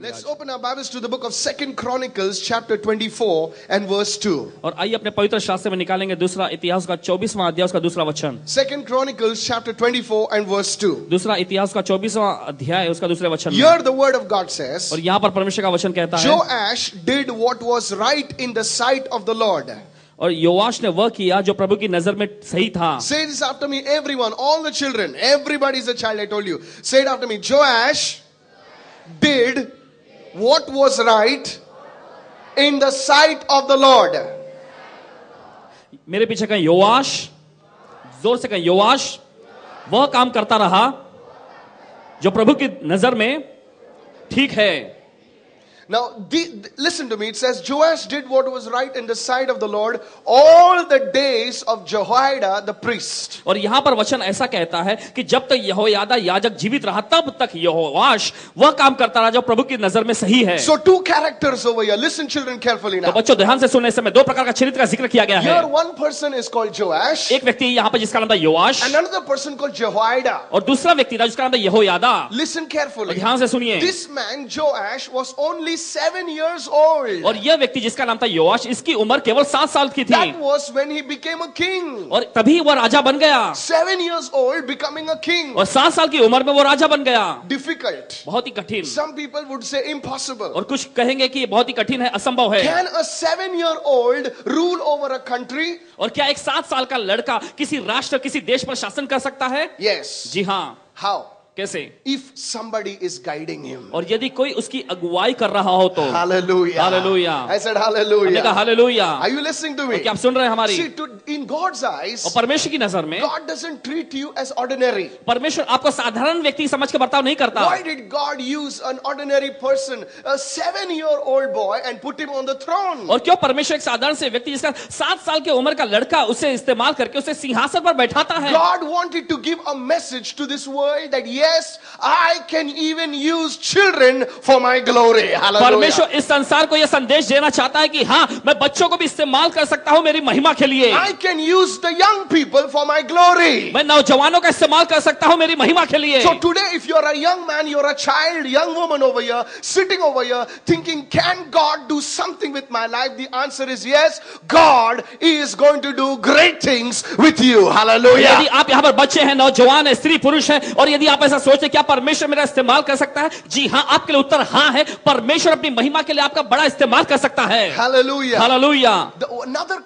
Let's open our Bibles to the book of 2 Chronicles chapter 24 and verse 2. और आइए अपने पवित्र शास्त्र में निकालेंगे दूसरा इतिहास का 24वां अध्याय उसका दूसरा वचन। 2 Chronicles chapter 24 and verse 2. दूसरा इतिहास का 24वां अध्याय उसका दूसरे वचन में। Here the word of God says, और यहाँ पर परमेश्वर का वचन कहता है, Joash did what was right in the sight of the Lord. और योआश ने वह किया जो प्रभु की नजर में सही था। Say this after me, everyone, all the children, everybody is a child, I told you. Say it after me. Joash did what was right in the sight of the Lord. मेरे पीछे कहें योआश, जोर से कहें योआश वह काम करता रहा जो प्रभु की नजर में ठीक है। Now, listen to me. It says, Joash did what was right in the sight of the Lord all the days of Jehoiada the priest. और यहाँ पर वचन ऐसा कहता है कि जब तक यहोयादा याजक जीवित रहा तब तक यहोवाश वह काम करता रहा जो प्रभु की नजर में सही है। So two characters over here. Listen, children, carefully now. तो बच्चों ध्यान से सुनने समय दो प्रकार का चरित्र का जिक्र किया गया है। Here one person is called Joash. एक व्यक्ति यहाँ पर जिसका नाम था योआश, And another person called Jehoiada. और दूसरा व्यक्ति था जिसका नाम था यहोयादा। Listen carefully. ध्यान से सुनिए। This man Joash was only 7 years old. और यह व्यक्ति जिसका नाम था योआश, इसकी उम्र केवल 7 साल की थी। That was when he became a king. और तभी वह राजा बन गया। 7 years old becoming a king. और 7 साल की उम्र में वो राजा बन गया। Difficult. बहुत ही कठिन। Some people would say impossible. और कुछ कहेंगे कि ये बहुत ही कठिन है, असंभव है। Can a 7-year-old rule over a country? और क्या एक 7 साल का लड़का किसी राष्ट्र, किसी देश पर शासन कर सकता है? Yes. जी हाँ। How? कैसे? If somebody is guiding him. और यदि कोई उसकी अगुवाई कर रहा हो तो। Hallelujah. Hallelujah. I said hallelujah. हमने कहा hallelujah. Are you listening to me? क्या आप सुन रहे हैं हमारी? See, in God's eyes, और परमेश्वर की नजर में God doesn't treat you as ordinary. परमेश्वर आपको साधारण व्यक्ति समझ के बर्ताव नहीं करता। Why did God use an ordinary person, a 7-year-old boy, and put him on the throne? और क्यों परमेश्वर एक साधारण से व्यक्ति जिसका 7 साल की उम्र का लड़का उसे इस्तेमाल करके उसे सिंहासन पर बैठाता है? God wanted to give a message to this world that yes, I can even use children for my glory. Hallelujah. परमेश्वर इस संसार को यह संदेश देना चाहता है कि हाँ, मैं बच्चों को भी इस्तेमाल कर सकता हूँ मेरी महिमा के लिए। I can use the young people for my glory. मैं नौजवानों का इस्तेमाल कर सकता हूँ मेरी महिमा के लिए। So today, if you're a young man, you're a child, young woman over here, sitting over here, thinking, can God do something with my life? The answer is yes. God is going to do great things with you. Hallelujah. यदि आप यहाँ पर बच्चे हैं, नौजवान हैं, स्त्री पुरुष हैं, और यदि आप ऐसा सोचते क्या परमेश्वर मेरा इस्तेमाल कर सकता है? जी हाँ, आपके लिए उत्तर हाँ है। परमेश्वर अपनी महिमा के लिए आपका बड़ा इस्तेमाल कर सकता है। Hallelujah. Hallelujah. Another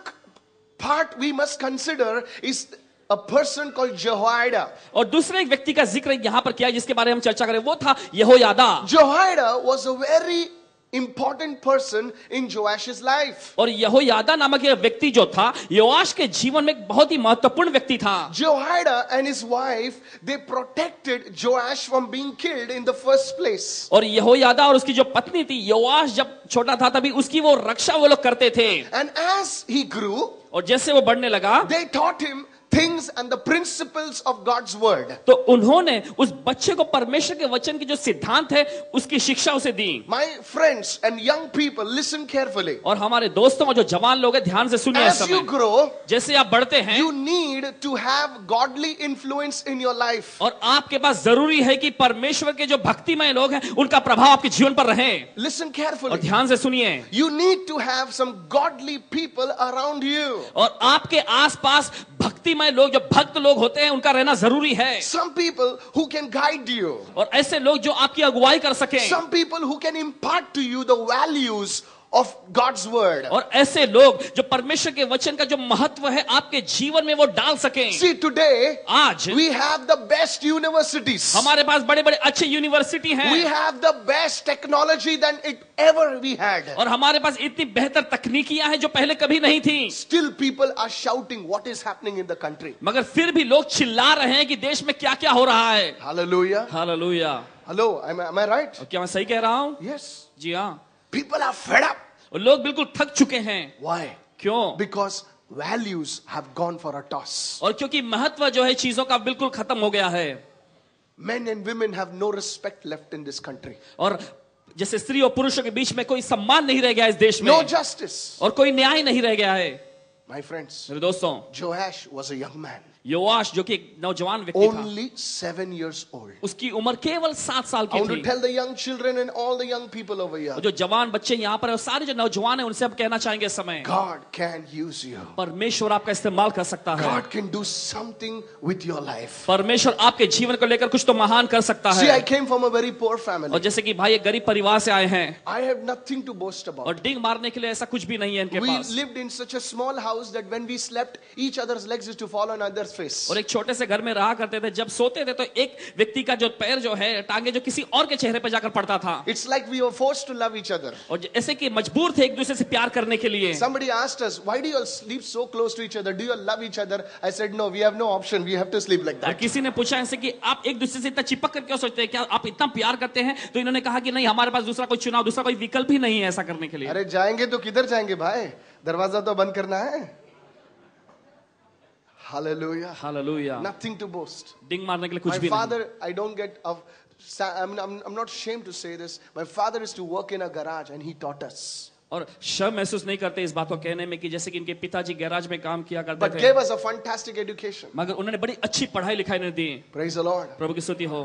part we must consider is a person called Jehoiada. और दूसरे एक व्यक्ति का जिक्र यहाँ पर किया जिसके बारे में हम चर्चा करें, वो था यहोयादा। Jehoiada was a very important person in Joash's life. और यहोयादा नामक यह व्यक्ति जो था योआश के जीवन में एक बहुत ही महत्वपूर्ण व्यक्ति था। Jehoiada and his wife, they protected Joash from being killed in the first place. और यहोयादा और उसकी जो पत्नी थी, योआश जब छोटा था तभी उसकी वो रक्षा वो लोग करते थे। And as he grew, और जैसे वो बढ़ने लगा, they taught him things and the principles of God's word. तो उन्होंने उस बच्चे को परमेश्वर के वचन की जो सिद्धांत है उसकी शिक्षा उसे दी। My friends and young people, listen carefully. और हमारे दोस्तों और जो जवान लोग हैं ध्यान से सुनिए। As you grow, जैसे आप बढ़ते हैं, you need to have godly influence in your life. और आपके पास जरूरी है कि परमेश्वर के जो भक्तिमय लोग हैं उनका प्रभाव आपके जीवन पर रहे। Listen और carefully. ध्यान से सुनिए। You need to have some godly people around you. और आपके आसपास भक्तिमय लोग, जो भक्त लोग होते हैं, उनका रहना जरूरी है। Some people who can guide you. और ऐसे लोग जो आपकी अगुवाई कर सकें। Some people who can impart to you the values of God's word. और ऐसे लोग जो परमेश्वर के वचन का जो महत्व है आपके जीवन में वो डाल सकें। See, today आज we have the best universities. हमारे पास बड़े बड़े अच्छे यूनिवर्सिटी हैं। We have the best technology than it ever we had. और हमारे पास इतनी बेहतर तकनीकियां हैं जो पहले कभी नहीं थी। Still people are shouting what is happening in the country. मगर फिर भी लोग चिल्ला रहे हैं कि देश में क्या क्या हो रहा है। Hallelujah. Hallelujah. Hello, am I right? और क्या मैं सही कह रहा हूँ? Yes. जी हाँ। People are fed up. और लोग बिल्कुल थक चुके हैं। Why? क्यों? Because values have gone for a toss. और क्योंकि महत्व जो है चीजों का बिल्कुल खत्म हो गया है। Men and women have no respect left in this country. और जैसे स्त्री और पुरुषों के बीच में कोई सम्मान नहीं रह गया इस देश में। No justice. और कोई न्याय नहीं रह गया है। My friends, मेरे दोस्तों, Joash was a young man. योआश जो कि एक नौजवान व्यक्ति था, only 7 years old. उसकी उम्र केवल 7 साल I की want to थी। tell the young children and all the young people over here, और जो जवान बच्चे यहाँ पर है और सारे जो नौजवान हैं उनसे हम कहना चाहेंगे इस समय, God can use you. परमेश्वर आपका इस्तेमाल कर सकता है। God can do something with your life. परमेश्वर आपके जीवन को लेकर कुछ तो महान कर सकता See, I है। came from a very poor और family. जैसे कि भाई एक गरीब परिवार से आए हैं I have nothing to boast about. और डिंग मारने के लिए ऐसा कुछ भी नहीं है इनके We pass. lived in such a small house that when we slept, each other's legs used to fall on other's face. और एक छोटे से घर में रहा करते थे, जब सोते थे तो एक व्यक्ति का जो पैर जो है टांगे जो किसी और के चेहरे पर जाकर पड़ता था। It's like we were forced to love each other. और ऐसे कि मजबूर थे एक दूसरे से प्यार करने के लिए। Somebody asked us, why do you all sleep so close to each other? Do you all love each other? I said, no, we have no option. We have to sleep like और that. किसी ने पूछा ऐसे कि आप एक दूसरे से इतना चिपक कर क्यों सोचते हैं, क्या आप इतना प्यार करते हैं? तो इन्होंने कहा कि नहीं, हमारे पास दूसरा कोई चुनाव, दूसरा कोई विकल्प ही नहीं है ऐसा करने के लिए। अरे जाएंगे तो किधर जाएंगे भाई? दरवाजा तो बंद करना है. Hallelujah. Hallelujah. Nothing to boast. डिंग मारने के लिए कुछ My भी नहीं। father, I don't get of. I'm not ashamed to say this. My father used to work in a garage and he taught us. और शर्म महसूस नहीं करते इस बात को कहने में कि जैसे कि इनके पिताजी गैराज में काम किया करते But थे, gave us a fantastic education. मगर उन्होंने बड़ी अच्छी पढ़ाई लिखाई इन्हें दी। Praise the Lord. प्रभु की स्तुति हो।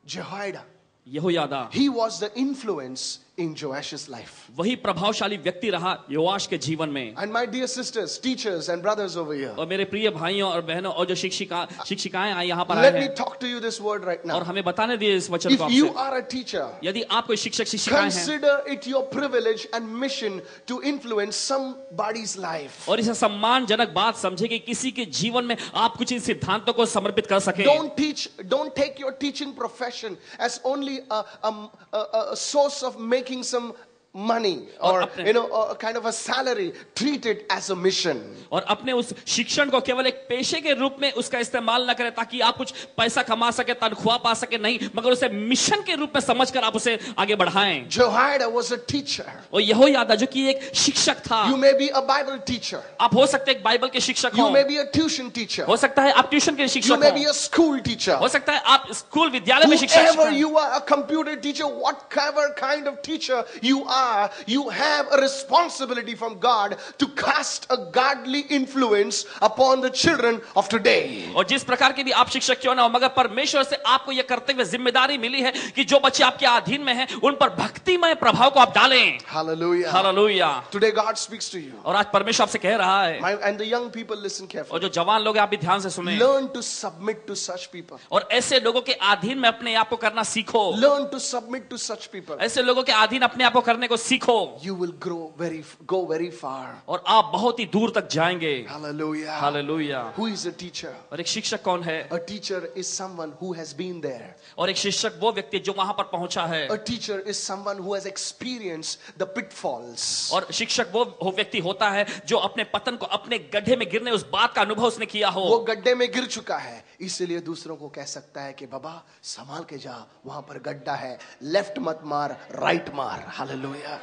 Jehoiada. Jehoiada He was the influence in Joash's life. वही प्रभावशाली व्यक्ति रहा योआश के जीवन में। And my dear sisters, teachers and brothers over here, और मेरे प्रिय भाइयों और बहनों और जो शिक्षिकाएं आई यहाँ पर आए let me हैं, talk to you this word right और now. हमें बताने दिए इस वचन को If you आपसे। are a teacher, यदि आप कोई शिक्षिकाएं हैं consider it your privilege and mission to influence somebody's life. और इसे सम्मानजनक बात समझे कि किसी के जीवन में आप कुछ इन सिद्धांतों को समर्पित कर सके। Don't take your teaching profession as only a source of making some money or a kind of a salary. Treat it as a mission. और अपने उस शिक्षण को केवल एक पेशे के रूप में उसका इस्तेमाल न करें ताकि आप कुछ पैसा कमा सके, तनख्वाह पा सके, नहीं, मगर उसे मिशन के रूप में समझकर आप उसे आगे बढ़ाएं। Jehoiada was a teacher. और यहोयादा जो कि एक शिक्षक था। You may be a Bible teacher. आप हो सकते हैं एक बाइबल के शिक्षक You हो। may be a tuition teacher. हो सकता है आप ट्यूशन के You शिक्षक may be हो। a school teacher. हो सकता है आप स्कूल विद्यालय में शिक्षक Whoever हैं। you are, a computer teacher, whatever kind of teacher you are, you have a responsibility from God to cast a godly influence upon the children of today. और जिस प्रकार के भी आप शिक्षक क्यों ना हो, मगर परमेश्वर से आपको यह करते हुए जिम्मेदारी मिली है कि जो बच्चे आपके अधीन में हैं उन पर भक्तिमय प्रभाव को आप डालें। Hallelujah. Hallelujah. Today God speaks to you. और आज परमेश्वर आपसे कह रहा है, And the young people listen और carefully. जो जवान लोग हैं आप भी ध्यान से सुने, Learn to submit to such people. और ऐसे लोगों के अधीन में अपने आप को करना सीखो। Learn to submit to such people. ऐसे लोगों के अधीन अपने आप को करने को सीखो, You will go very far. और आप बहुत ही दूर तक जाएंगे। Hallelujah. Hallelujah. Who is a teacher? और एक शिक्षक कौन है? A teacher is someone who has been there. और एक शिक्षक वो व्यक्ति जो वहां पर पहुंचा है। A teacher is someone who has experienced the pitfalls. और शिक्षक वो व्यक्ति होता है जो अपने पतन को, अपने गड्ढे में गिरने उस बात का अनुभव उसने किया हो। वो गड्ढे में गिर चुका है, इसलिए दूसरों को कह सकता है कि बाबा संभाल के जा, वहां पर गड्ढा है, लेफ्ट मत मार, राइट मार। हालेलुया।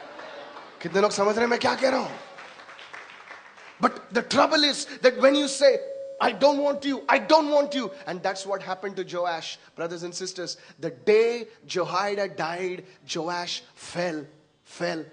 कितने लोग समझ रहे हैं मैं क्या कह रहा हूं? But the trouble is that when you say, I don't want you, I don't want you, and that's what happened to Joash, brothers and sisters. The day Jehoiada died, Joash fell,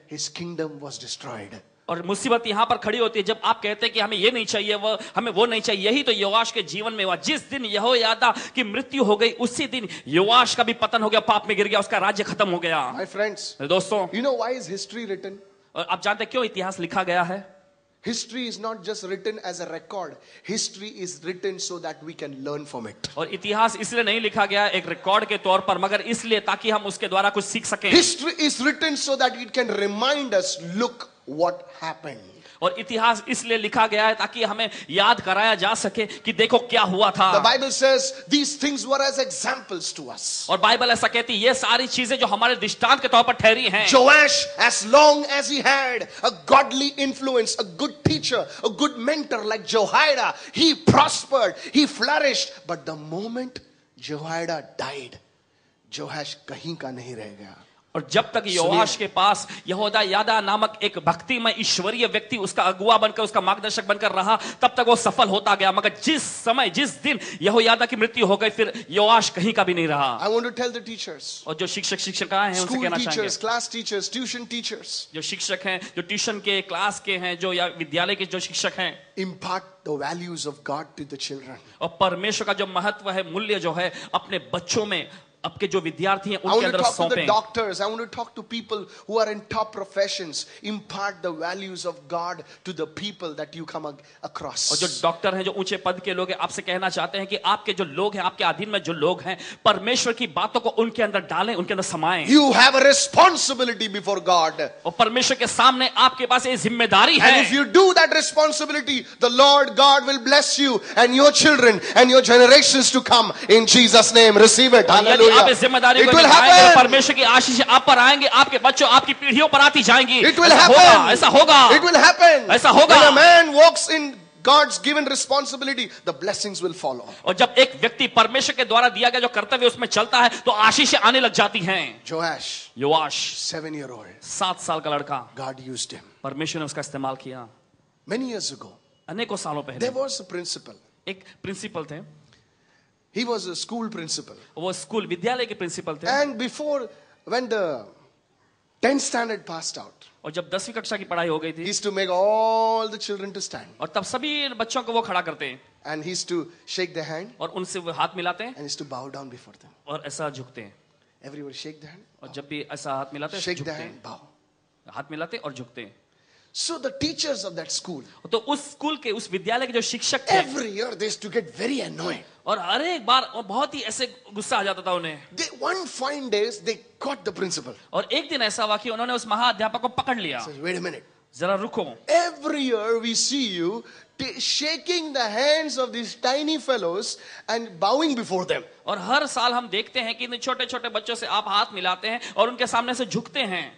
his kingdom was destroyed. और मुसीबत यहाँ पर खड़ी होती है जब आप कहते हैं कि हमें ये नहीं चाहिए, वो हमें वो नहीं चाहिए। यही तो योआश के जीवन में हुआ। जिस दिन यहोयादा की मृत्यु हो गई उसी दिन योआश का भी पतन हो गया, पाप में गिर गया, उसका राज्य खत्म हो गया। My friends, दोस्तों, you know why is history written? और आप जानते हैं क्यों इतिहास लिखा गया है? History is not just written as a record. History is written so that we can learn from it. और इतिहास इसलिए नहीं लिखा गया एक रिकॉर्ड के तौर पर, मगर इसलिए ताकि हम उसके द्वारा कुछ सीख सकें। History is written so that it can remind us, look what happened. और इतिहास इसलिए लिखा गया है ताकि हमें याद कराया जा सके कि देखो क्या हुआ था। The Bible says these things were as examples to us. और बाइबल ऐसा कहती है ये सारी चीजें जो हमारे दृष्टांत के तौर पर ठहरी हैं। Joash, as long as he had a godly influence, a good teacher, a good mentor like Jehoiada, he prospered, he flourished. But the moment Jehoiada died, Joash कहीं का नहीं रह गया। और जब तक योआश के पास यहोयादा नामक एक भक्तिमय ईश्वरीय व्यक्ति उसका अगुवा बनकर, उसका मार्गदर्शक बनकर रहा, तब तक वो सफल होता गया। मगर जिस दिन यहोयादा की मृत्यु हो गई, फिर योआश कहीं का भी नहीं रहा। I want to tell the teachers, और जो शिक्षिकाएं हैं उनसे school कहना teachers, चाहेंगे, class teachers, tuition teachers, जो शिक्षक हैं, जो ट्यूशन के, क्लास के हैं, जो या विद्यालय के जो शिक्षक हैं, impart the values of God to the children. और परमेश्वर का जो महत्व है, मूल्य जो है, अपने बच्चों में, आपके जो विद्यार्थी हैं I उनके want to अंदर talk to the सौंपें। doctors. I want to talk to people who are in top professions. Impart the values of God to the people that you come across. और जो डॉक्टर हैं, जो ऊंचे पद के लोग हैं, आपसे कहना चाहते हैं कि आपके जो लोग हैं, आपके अधीन में जो लोग हैं, परमेश्वर की बातों को उनके अंदर डालें, उनके अंदर समाएं। You have a responsibility before God. और परमेश्वर के सामने आपके पास ये जिम्मेदारी है। And if you do that responsibility, the Lord God will bless you and your children and your generations to come in Jesus' name. Receive it. और यदि आप इस जिम्मेदारी Hallelujah. को It will निभाएंगे, happen. परमेश्वर की आशीष आप पर आएंगे, आपके बच्चों, आपकी पीढ़ियों पर आती जाएंगी। It will ऐसा happen. होगा, ऐसा होगा, It will happen. ऐसा होगा। When a man walks in God's given responsibility, the blessings will follow. और जब एक व्यक्ति परमेश्वर के द्वारा दिया गया जो कर्तव्य उसमें चलता है, तो आशीष आने लग जाती हैं। Joash, योआश 7-year-old, 7 साल का लड़का, God used him. परमेश्वर ने उसका इस्तेमाल किया। Many years ago, अनेकों सालों there पहले was a principal. एक प्रिंसिपल थे, He was a school principal. वो स्कूल विद्यालय के प्रिंसिपल थे। And before, when the 10th standard passed out, और जब 10वीं कक्षा की पढ़ाई हो गई he थी, used to make all the children to stand. और तब सभी बच्चों को वो खड़ा करते हैं And he used to shake their hand और उनसे वो हाथ मिलाते हैं and he used to bow down before them. और ऐसा झुकते हैं। Everybody shake their hand, और जब भी ऐसा हाथ मिलाते हैं, shake झुकते their हैं, hand, bow. हाथ मिलाते हैं और झुकते हैं। So the teachers of that school, तो उस स्कूल के, उस विद्यालय के जो शिक्षक थे, every year they used to get very annoyed. और हर एक बार बहुत ही ऐसे गुस्सा आ जाता था उन्हें। One fine day, they caught the principal. और एक दिन ऐसा हुआ कि उन्होंने उस महाअध्यापक को पकड़ लिया। Says, wait a minute. जरा रुको, Every year we see you shaking the hands of these tiny fellows and bowing before them. और हर साल हम देखते हैं कि इन छोटे छोटे बच्चों से आप हाथ मिलाते हैं और उनके सामने से झुकते हैं।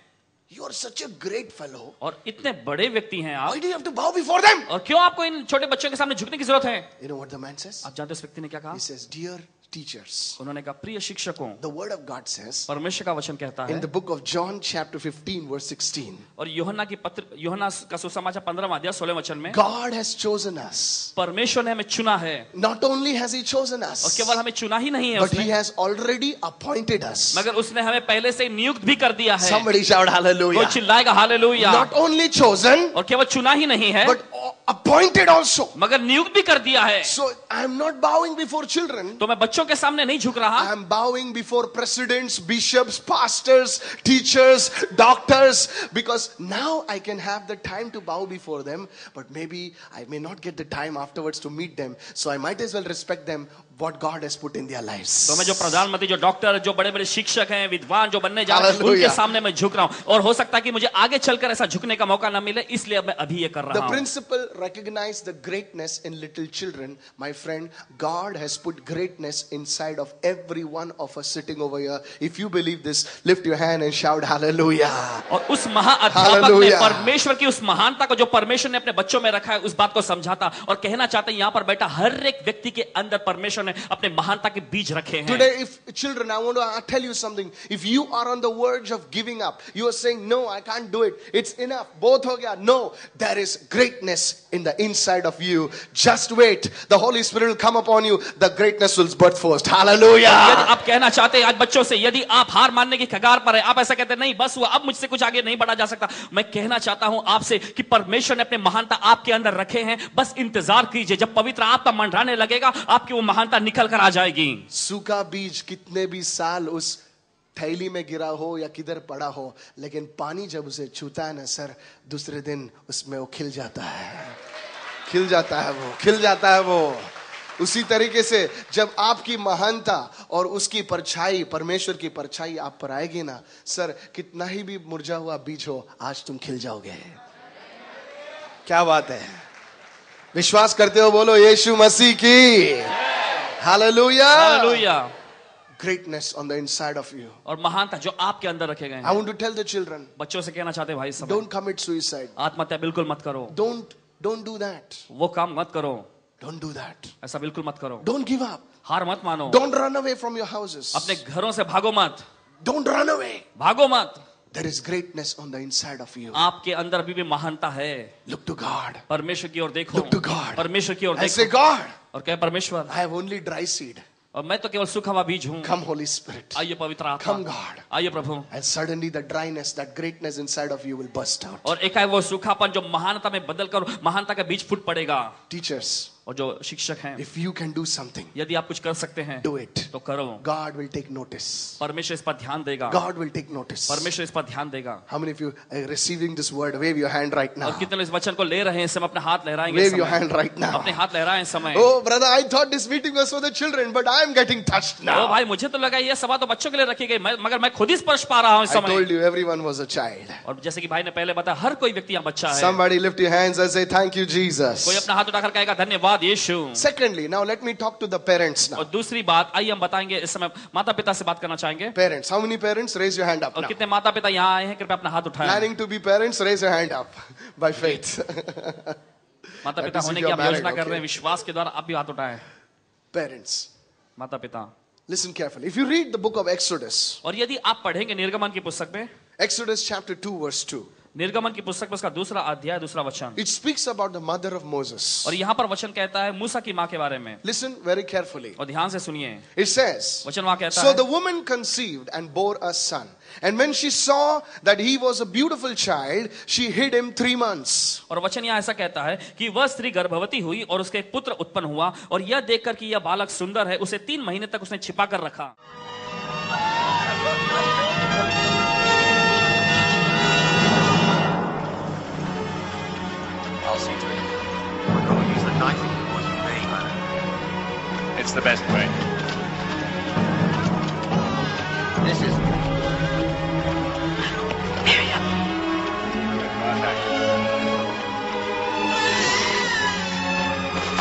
You are such a great fellow. और इतने बड़े व्यक्ति हैं आप, Why do you have to bow before them? और क्यों आपको इन छोटे बच्चों के सामने झुकने की जरूरत है? You know what the man says? आप जानते हैं उस व्यक्ति ने क्या कहा? He says, dear teachers, उन्होंने कहा, प्रिय शिक्षकों, the word of God says परमेश्वर का वचन कहता in है, the book of John chapter 15 verse 16, और यूहन्ना की पत्र, यूहन्ना का सुसमाचार 15वां अध्याय 16वें वचन में, God has chosen us. परमेश्वर ने हमें चुना है। Not only has he chosen और us, केवल हमें चुना ही नहीं है but उसने, he has already appointed us. मगर उसने हमें पहले से नियुक्त भी कर दिया है। Somebody shout कोई hallelujah. चिल्लाएगा हालेलुया। Not only chosen, और केवल चुना ही नहीं है, but appointed also. मगर नियुक्त भी कर दिया है। So I am not bowing before children. तो मैं बच्चों के सामने नहीं झुक I रहा, am bowing before presidents, bishops, pastors, teachers, doctors, because now I can have the time to bow before them, but maybe I may not get the time afterwards to meet them. So I might as well respect them, what God has put in their lives. तो मैं जो प्रधानमंत्री, जो doctor, जो बड़े बड़े शिक्षक हैं, विद्वान जो बनने जा रहे हैं, Hallelujah. उनके सामने मैं झुक रहा हूं। और हो सकता है कि मुझे आगे चलकर ऐसा झुकने का मौका ना मिले, इसलिए अब मैं अभी ये कर The रहा हूं। principle recognized the greatness in little children. My friend, God has put greatness inside of every one of us sitting over here. If you believe this, lift your hand and shout hallelujah. और उस महाअध्यापक ने Hallelujah. परमेश्वर की उस महानता को जो परमेश्वर ने अपने बच्चों में रखा है, उस बात को समझाता और कहना चाहते हैं, यहाँ पर बैठा हर एक व्यक्ति के अंदर परमेश्वर ने अपने महानता के बीज रखे हैं। Today, if children, I want to tell you something. If you are on the verge of giving up, you are saying, no, I can't do it. It's enough. Both ho gaya. No, there is greatness in the inside of you. Just wait. The Holy Spirit will come upon you. The greatness will birth forth. Hallelujah. यदि आप कहना चाहते हैं आज बच्चों से, यदि आप हार मानने की कगार पर है, आप ऐसा कहते हैं, नहीं बस हुआ, अब मुझसे कुछ आगे नहीं बढ़ा जा सकता, मैं कहना चाहता हूं आपसे कि परमेश्वर ने अपने महानता आपके अंदर रखे हैं। बस इंतजार कीजिए, जब पवित्र आत्मा मंडराने लगेगा, आपकी वो महानता निकल कर आ जाएगी। सूखा बीज कितने भी साल उस थैली में गिरा हो या किधर पड़ा हो, लेकिन पानी जब उसे छूता है ना सर, दूसरे दिन उसमें वो खिल जाता है, खिल जाता है वो, खिल जाता है वो। उसी तरीके से जब आपकी महानता और उसकी परछाई, परमेश्वर की परछाई आप पर आएगी ना सर, कितना ही भी मुरझा हुआ बीज हो, आज तुम खिल जाओगे। क्या बात है, विश्वास करते हो? बोलो यीशु मसीह की hallelujah. Hallelujah. Greatness on the inside of you. और महानता जो आपके अंदर रखे गए I हैं। want to tell the children, बच्चों से कहना चाहते हैं, भाई सब don't commit suicide. आत्महत्या बिल्कुल मत करो, Don't do that. वो काम मत करो, Don't do that. ऐसा बिल्कुल मत करो। Don't give up. हार मत मानो, Don't run away from your houses. अपने घरों से भागो मत। Don't run away. भागो मत, There is greatness on the inside of you. आपके अंदर अभी भी महानता है। Look to God. परमेश्वर की ओर देखो, Look to God. परमेश्वर की ओर I say, देखो God, और कहे परमेश्वर, I have only dry seed. और मैं तो केवल सूखा हुआ बीज हूँ। Come, Holy Spirit. आइए पवित्र Come, आत्मा, God. आइए प्रभु। And suddenly the dryness, that greatness inside of you will burst out. और एकाएक वो सूखापन जो महानता में बदल कर महानता का बीज फूट पड़ेगा। Teachers, और जो शिक्षक हैं, if you can do something, यदि आप कुछ कर सकते हैं do it. तो करो। God will take notice. परमेश्वर इस पर ध्यान देगा, God will take notice. परमेश्वर इस पर ध्यान देगा। How many of you are receiving this word? Wave your hand right now. और कितने लोग इस वचन को ले रहे हैं? इस समय अपने हाथ लहराएंगे। Wave इस your समय hand right now. अपने हाथ लहराएं इस समय। Oh, brother, I thought this meeting was for the children, but I am getting touched O now. भाई, मुझे तो लगा ये सभा तो बच्चों के लिए रखी गई, मगर मैं खुद ही स्पर्श पा रहा हूँ इस I समय। told you everyone was a child. और जैसे कि भाई ने पहले बताया, हर कोई व्यक्ति यहाँ बच्चा है। Somebody lift your hands and say thank you, कोई Jesus. अपना हाथ उठाकर कहेगा धन्यवाद यीशु। Secondly, now let me talk to the parents now. और दूसरी बात, आइए हम बताएंगे इस समय माता पिता से बात करना चाहेंगे। Parents, how many parents? Raise your hand up और now. कितने माता पिता यहाँ आए हैं, कृपया अपना हाथ उठाएं। Planning to be parents, raise your hand up by faith. माता पिता That is होने if की you आप are married, योजना कर रहे okay. हैं, विश्वास के द्वारा आप भी हाथ उठाएं। Parents, माता पिता, listen carefully. If you read the book of Exodus, और यदि आप पढ़ेंगे निर्गमन की पुस्तक में, Exodus chapter 2 verse 2, निर्गमन की पुस्तक में उसका दूसरा अध्याय दूसरा वचन, it speaks about the mother of Moses. और यहाँ पर वचन कहता है मूसा की माँ के बारे में। Listen very carefully. और ध्यान से सुनिए, It says, वचन वहाँ कहता so है, the woman conceived and bore a son. And when she saw that he was a beautiful child, she hid him 3 months. और वचन यहाँ ऐसा कहता है कि वह स्त्री गर्भवती हुई और उसके एक पुत्र उत्पन्न हुआ, और यह देखकर कि यह बालक सुंदर है, उसे 3 महीने तक उसने छिपा कर रखा। I'll see to it. We're going to use the knife or you may, man. It's the best way. This is...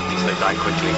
Please they die quickly.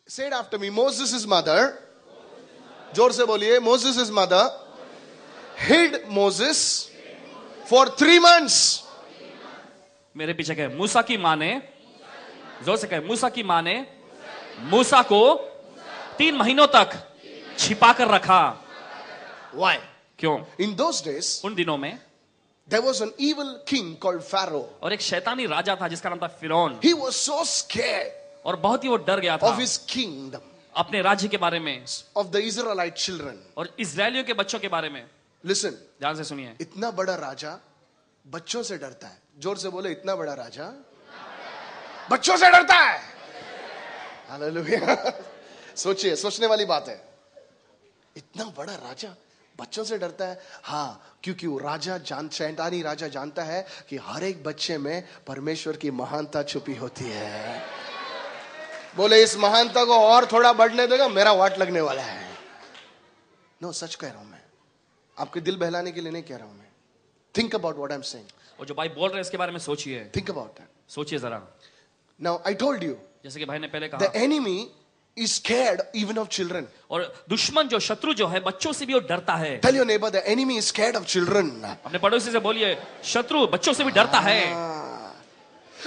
Say it after me. Moses' mother, जोर से बोलिए, Moses' mother hid Moses for 3 months. मेरे पीछे कहे, मूसा की माँ ने, जोर से कहे, मूसा की माँ ने मूसा को 3 महीनों तक छिपा कर रखा। Why? क्यों? In those days, उन दिनों में there was an evil king called Pharaoh. और एक शैतानी राजा था जिसका नाम था फिरौन, He was so scared और बहुत ही वो डर गया था of his kingdom, अपने राज्य के बारे में of the Israelite children. और इजरायलियों के बच्चों के बारे में। Listen, ध्यान से सुनिए, इतना बड़ा राजा बच्चों से डरता है। जोर से बोले, इतना बड़ा राजा बच्चों से डरता है। हालेलुया। सोचिए, सोचने वाली बात है। इतना बड़ा राजा बच्चों से डरता है। हाँ, क्योंकि वो शैतानी राजा जानता है कि हर एक बच्चे में परमेश्वर की महानता छुपी होती है। बोले, इस महानता को और थोड़ा बढ़ने देगा, मेरा वाट लगने वाला है। नो, सच कह रहा हूं मैं, आपके दिल बहलाने के लिए नहीं कह रहा हूं मैं। Think about what I am saying. और जो भाई बोल रहे हैं इसके बारे में सोचिए, थिंक अबाउट दैट। सोचिए जरा। नाउ आई टोल्ड यू, जैसे कि भाई ने पहले द कहा, enemy is scared even of children. और दुश्मन जो शत्रु जो है बच्चों से भी वो डरता है। Tell your neighbor, the enemy is scared of children. अपने पड़ोसी से बोलिए, शत्रु बच्चों से भी डरता है।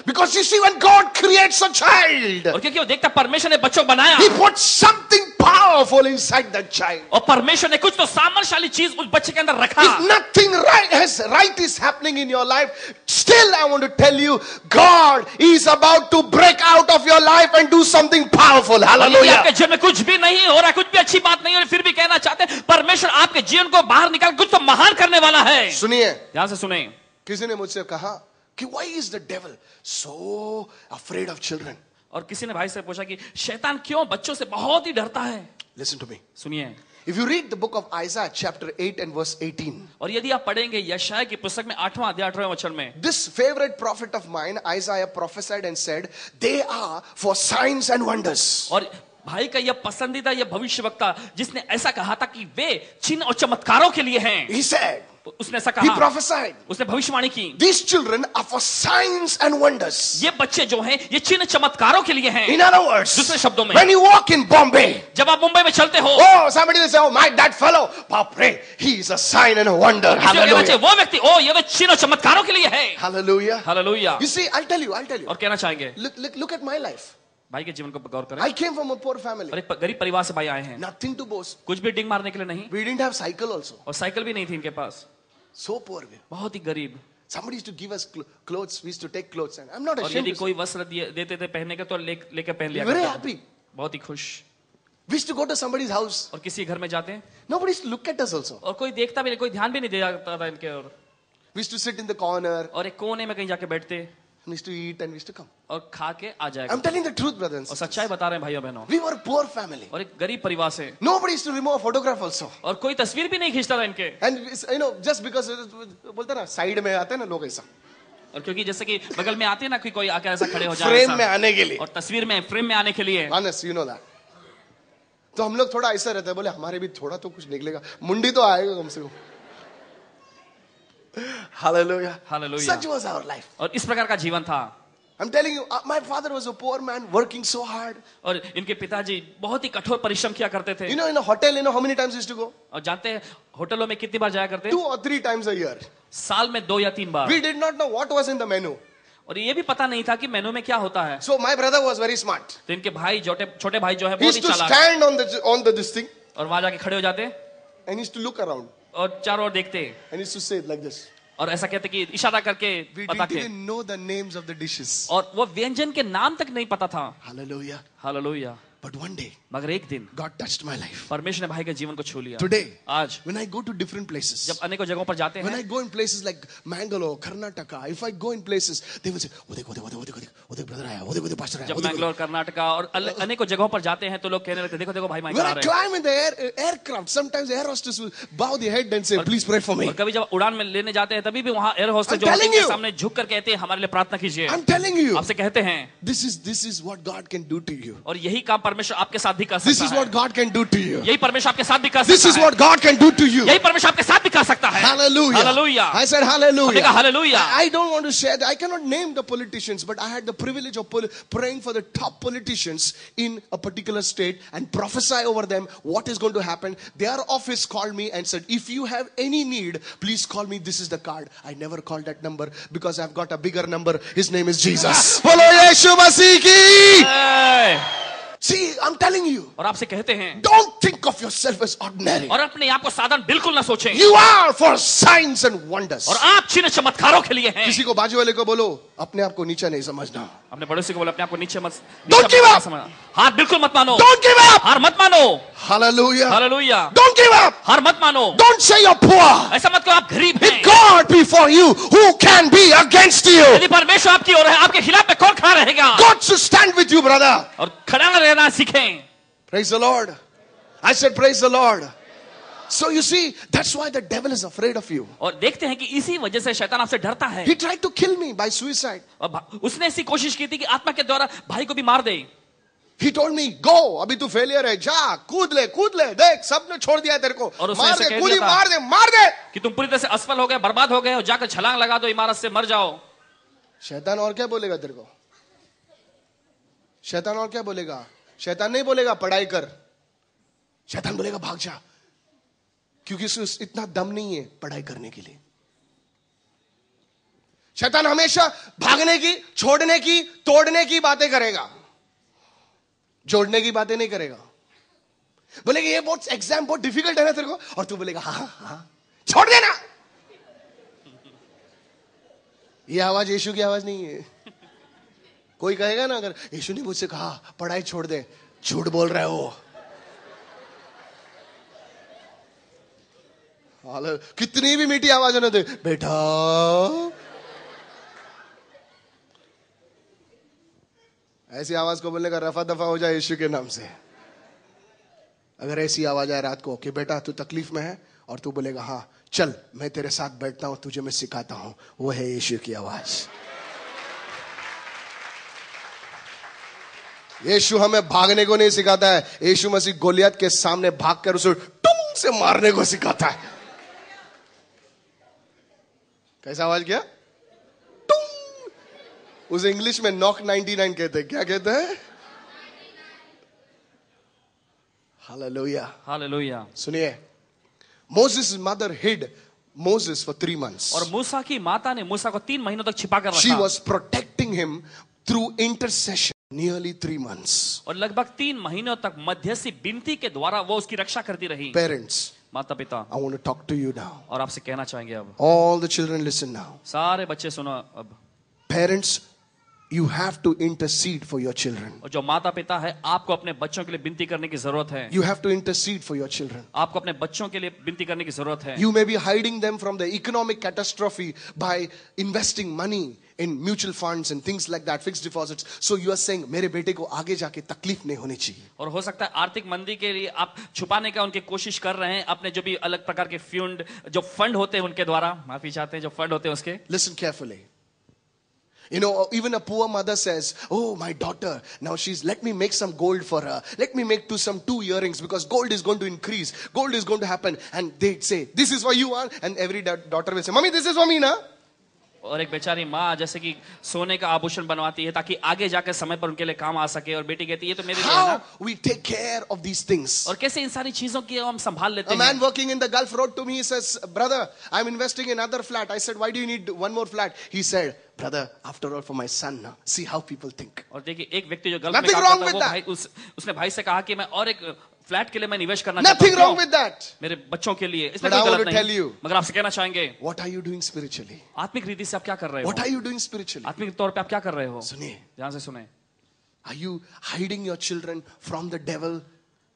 Because you see, when God creates a child, और क्योंकि वो देखता परमेश्वर ने बच्चों को बनाया, He puts something powerful inside that child. और परमेश्वर ने कुछ तो सामर्थ्यशाली चीज उस बच्चे के अंदर रखा। If nothing right is happening in your life, still I want to tell you, God is about to break out of your life and do something powerful. और यदि Hallelujah. आपके जीवन में कुछ भी नहीं हो रहा, कुछ भी अच्छी बात नहीं हो रही, फिर भी कहना चाहते हैं परमेश्वर आपके जीवन को बाहर निकाल कुछ तो महान करने वाला है। सुनिए, ध्यान से सुने। किसी ने मुझसे कहा कि why is the devil so afraid of children? और किसी ने भाई से पूछा कि शैतान क्यों बच्चों से बहुत ही डरता है। Listen to me. सुनिए, If you read the book of Isaiah chapter 8 and verse 18, और यदि आप पढ़ेंगे यशायाह की पुस्तक में 8वां अध्याय 18वें वचन में, this favorite prophet of mine, Isaiah, prophesied and said, they are for signs and wonders. और भाई का यह पसंदीदा यह भविष्यवक्ता जिसने ऐसा कहा था कि वे चिन्ह और चमत्कारों के लिए हैं, He said, उसने ऐसा he कहा, prophesied, उसने भविष्यवाणी की, these children are for signs and wonders. ये बच्चे जो हैं ये चिन्ह चमत्कारों के लिए हैं। In other words, दूसरे शब्दों में, when you walk in Bombay, जब आप मुंबई में चलते हो, oh, somebody will say, oh, my that fellow, Bapre, he is a sign and a wonder. Hallelujah. वो व्यक्ति, ओ ये तो चिन्ह और चमत्कारों के लिए है। Hallelujah. Hallelujah. You see, I'll tell you. और कहना चाहेंगे, Look at my life. भाई के जीवन को गौर करें। I came from a poor family. और एक गरीब परिवार से भाई आए हैं, Nothing to boast. कुछ भी डिंग मारने के लिए नहीं, We didn't have cycle also. और साइकिल भी नहीं थी इनके पास, So poor we. बहुत ही गरीब। Somebody used to give us clothes. We used to take clothes, and I'm not और ashamed. यदि To say. कोई वस्त्र देते थे पहनने के तो लेकर पहन लिया We were very करते थे। happy. बहुत ही खुश। We used to go to somebody's house. और किसी घर में जाते हैं Nobody used to look at us also. और कोई देखता भी नहीं, कोई ध्यान भी नहीं देता था इनके ओर, We used to sit in the corner. और एक कोने में कहीं जाके बैठते We used to eat and we used to come. और खा के आ जाएगा। I'm telling the truth, brothers. और सच्चाई बता रहे हैं भाइयों बहनों, We were a poor family. और एक गरीब परिवार से, Nobody used to remove a photograph also. और कोई तस्वीर भी नहीं खींचता था इनके। And just because बोलते ना साइड में आते हैं ना लोग ऐसा और क्योंकि जैसे कि बगल में आते हैं ना कि कोई आकर ऐसा खड़े हो जाए फ्रेम ऐसा, में आने के लिए. और तस्वीर में फ्रेम में आने के लिए, Honest, you know that. तो हम लोग थोड़ा ऐसा रहता है, बोले हमारे भी थोड़ा तो कुछ निकलेगा, मुंडी तो आएगा कम से कम. Hallelujah. Hallelujah. Such was our life. और इस प्रकार का जीवन था। I'm telling you, my father was a poor man working so hard. और इनके पिताजी बहुत ही कठोर परिश्रम किया करते थे। You know, in a hotel, how many times we used to go? और जानते हैं होटलों में कितनी बार जाया करते? 2 or 3 times a year. साल में 2 या 3 बार। We did not know what was in the menu. और ये भी पता नहीं था कि मेनू में क्या होता है। So my brother was very smart. तो इनके भाई छोटे भाई जो है He बहुत used ही to चालाक, stand on the this thing और वहां जाके खड़े हो जाते and he used to look around और चारों ओर देखते and he used to say it like this. और ऐसा कहते कि इशारा करके We पता didn't के, even know the names of the dishes. और वो व्यंजन के नाम तक नहीं पता था। Hallelujah. Hallelujah. But one day, मगर एक दिन God touched my life. परमेश्वर ने भाई के जीवन को छू लिया। Today, आज when I go to different places, जब अनेकों जगहों पर जाते when हैं, I go in places like Mangalore, Karnataka, if I go in places, they will say, "Oh, देखो brother आया, oh, देखो pastor आया." जब मैंगलोर कर्नाटका और अनेकों जगहों पर जाते हैं तो लोग कहने लगते देखो भाई When माइकल आ I रहे हैं। climb in the aircraft, sometimes the air hostess will bow their head and say, "Please pray for me." और कभी जब उड़ान में लेने जाते हैं तभी भी वहां एयर होस्टेस I'm जो होते telling हैं you. सामने झुक कर कहते हैं हमारे लिए प्रार्थना कीजिए। I'm telling you, आपसे कहते हैं this is what God can do to you. और यही काम परमेश्वर आपके साथ भी कर This सकता is है। what God can do to you. यही परमेश्वर आपके साथ भी कर This सकता is है। what God can do to you. यही परमेश्वर आपके साथ भी कर सकता है। Hallelujah. Hallelujah. I said hallelujah. हमने कहा hallelujah. I don't want to share that. I cannot name the politicians, but I had the privilege of praying for the top politicians in a particular state and prophesy over them what is going to happen. Their office called me and said, if you have any need, please call me. This is the card. I never called that number because I've got a bigger number. His name is Jesus. Bolo Yeshu Masih ki. Hey! See, I'm telling you, और आपसे कहते हैं don't think of yourself as ordinary. और अपने आप को साधारण बिल्कुल ना सोचें। You are for signs and wonders. और आप चिन्ह चमत्कारों के लिए हैं। किसी को बाजू वाले को बोलो, अपने आप को नीचा नहीं समझना. अपने पड़ोसी को बोले अपने आप को नीचे मत Don't give up. हार बिल्कुल मत मानो। Don't give up. हार मत मानो। Hallelujah. Hallelujah. Don't give up. हार मत मानो। Don't say you're poor. ऐसा मत कहो आप गरीब हैं। If God be for you, who can be against you? यदि परमेश्वर आपकी ओर है आपके खिलाफ में कौन खड़ा रहेगा? God should stand with you, brother. और खड़ा रहना सीखें। Praise the Lord. I said, praise the Lord. So you see, that's why the devil is afraid of you. और देखते हैं कि इसी वजह से शैतान आपसे डरता है। He tried to kill me by suicide. और उसने ऐसी कोशिश की थी कि आत्मा के द्वारा भाई को भी मार दे। He told me, go, अभी तू फेलियर है, जा, कूद ले, देख, सबने छोड़ दिया है तेरे को, और उसने मार ऐसे दे, कह कूदी, दिया था मार दे, कि तुम पूरी तरह से असफल हो गए, बर्बाद हो गए हो, जाकर छलांग लगा दो इमारत से, मर जाओ। शैतान और क्या बोलेगा तेरे को? शैतान और क्या बोलेगा? शैतान नहीं बोलेगा पढ़ाई कर, शैतान बोलेगा भाग जा, क्योंकि उसे इतना दम नहीं है पढ़ाई करने के लिए। शैतान हमेशा भागने की, छोड़ने की, तोड़ने की बातें करेगा, जोड़ने की बातें नहीं करेगा। बोलेगा ये बहुत एग्जाम बहुत डिफिकल्ट है ना तेरे को, और तू बोलेगा हाँ छोड़ देना। ये आवाज यीशु की आवाज नहीं है। कोई कहेगा ना अगर यीशु ने मुझसे कहा पढ़ाई छोड़ दे, झूठ बोल रहे हो। कितनी भी मीठी आवाज होने दे, बेटा। ऐसी आवाज को बोलने का रफा दफा हो जाए यीशु के नाम से। अगर ऐसी आवाज आए रात को कि बेटा तू तकलीफ में है, और तू बोलेगा हाँ चल मैं तेरे साथ बैठता हूं, तुझे मैं सिखाता हूं, वो है यीशु की आवाज। यीशु हमें भागने को नहीं सिखाता है, यीशु मसीह गोलियत के सामने भागकर उसे टुंग से मारने को सिखाता है। कैसा आवाज किया? टुंग। उसे इंग्लिश में नॉक 99 कहते हैं। क्या कहते हैं? Hallelujah, hallelujah. सुनिए, Moses' mother hid Moses for 3 months. और मूसा की माता ने मूसा को 3 महीनों तक छिपा कर रखा। She was protecting him through intercession nearly 3 months. और लगभग 3 महीनों तक मध्यस्थी विनती के द्वारा वो उसकी रक्षा करती रही। Parents, माता पिता, I want to talk to you now. और आपसे कहना चाहेंगे अब। All the children listen now. सारे बच्चे सुनो अब। Parents, you have to intercede for your children. और जो माता पिता है, आपको अपने बच्चों के लिए विनती करने की जरूरत है। You have to intercede for your children. आपको अपने बच्चों के लिए विनती करने की जरूरत है। You may be hiding them from the economic catastrophe by investing money in mutual funds and things like that, fixed deposits. So you are saying मेरे बेटे को आगे जाके तकलीफ नहीं होनी चाहिए। और हो सकता है आर्थिक मंदी के लिए आप छुपाने का उनकी कोशिश कर रहे हैं, अपने जो भी अलग प्रकार के फंड, जो फंड होते हैं उनके द्वारा, माफी चाहते हैं, जो फंड होते हैं उसके। Listen carefully. You know, even a poor mother says, oh, my daughter, now let me make some gold for her. Let me make some 2 earrings because gold is going to increase. Gold is going to happen. And they say, this is for you. And every daughter will say, Mommy, this is for me, na? और एक बेचारी माँ जैसे कि सोने का आभूषण बनवाती है ताकि आगे जाकर समय पर उनके लिए काम आ सके, और बेटी कहती है ये तो मेरे लिए है ना। How we take care of these things. और कैसे इन सारी चीजों की हम संभाल लेते हैं। A man working in the Gulf wrote to me, he says, brother, I'm investing in another flat. I said, why do you need one more flat? He said, brother, after all for my son, see how people think. और देखिए एक व्यक्ति जो gulf में काम करता है वो भाई उसने भाई से कहा कि मैं और एक फ्लैट के लिए मैं निवेश करना चाहता हूं। Nothing wrong with that. मेरे बच्चों के लिए इसमें कोई गलत नहीं। मगर आपसे कहना चाहेंगे, what are you doing spiritually? आत्मिक रीति से आप क्या कर रहे हो? What are you doing spiritually? आत्मिक तौर पे आप क्या कर रहे हो? सुनिए, ध्यान से सुने। Are you hiding your children from the devil?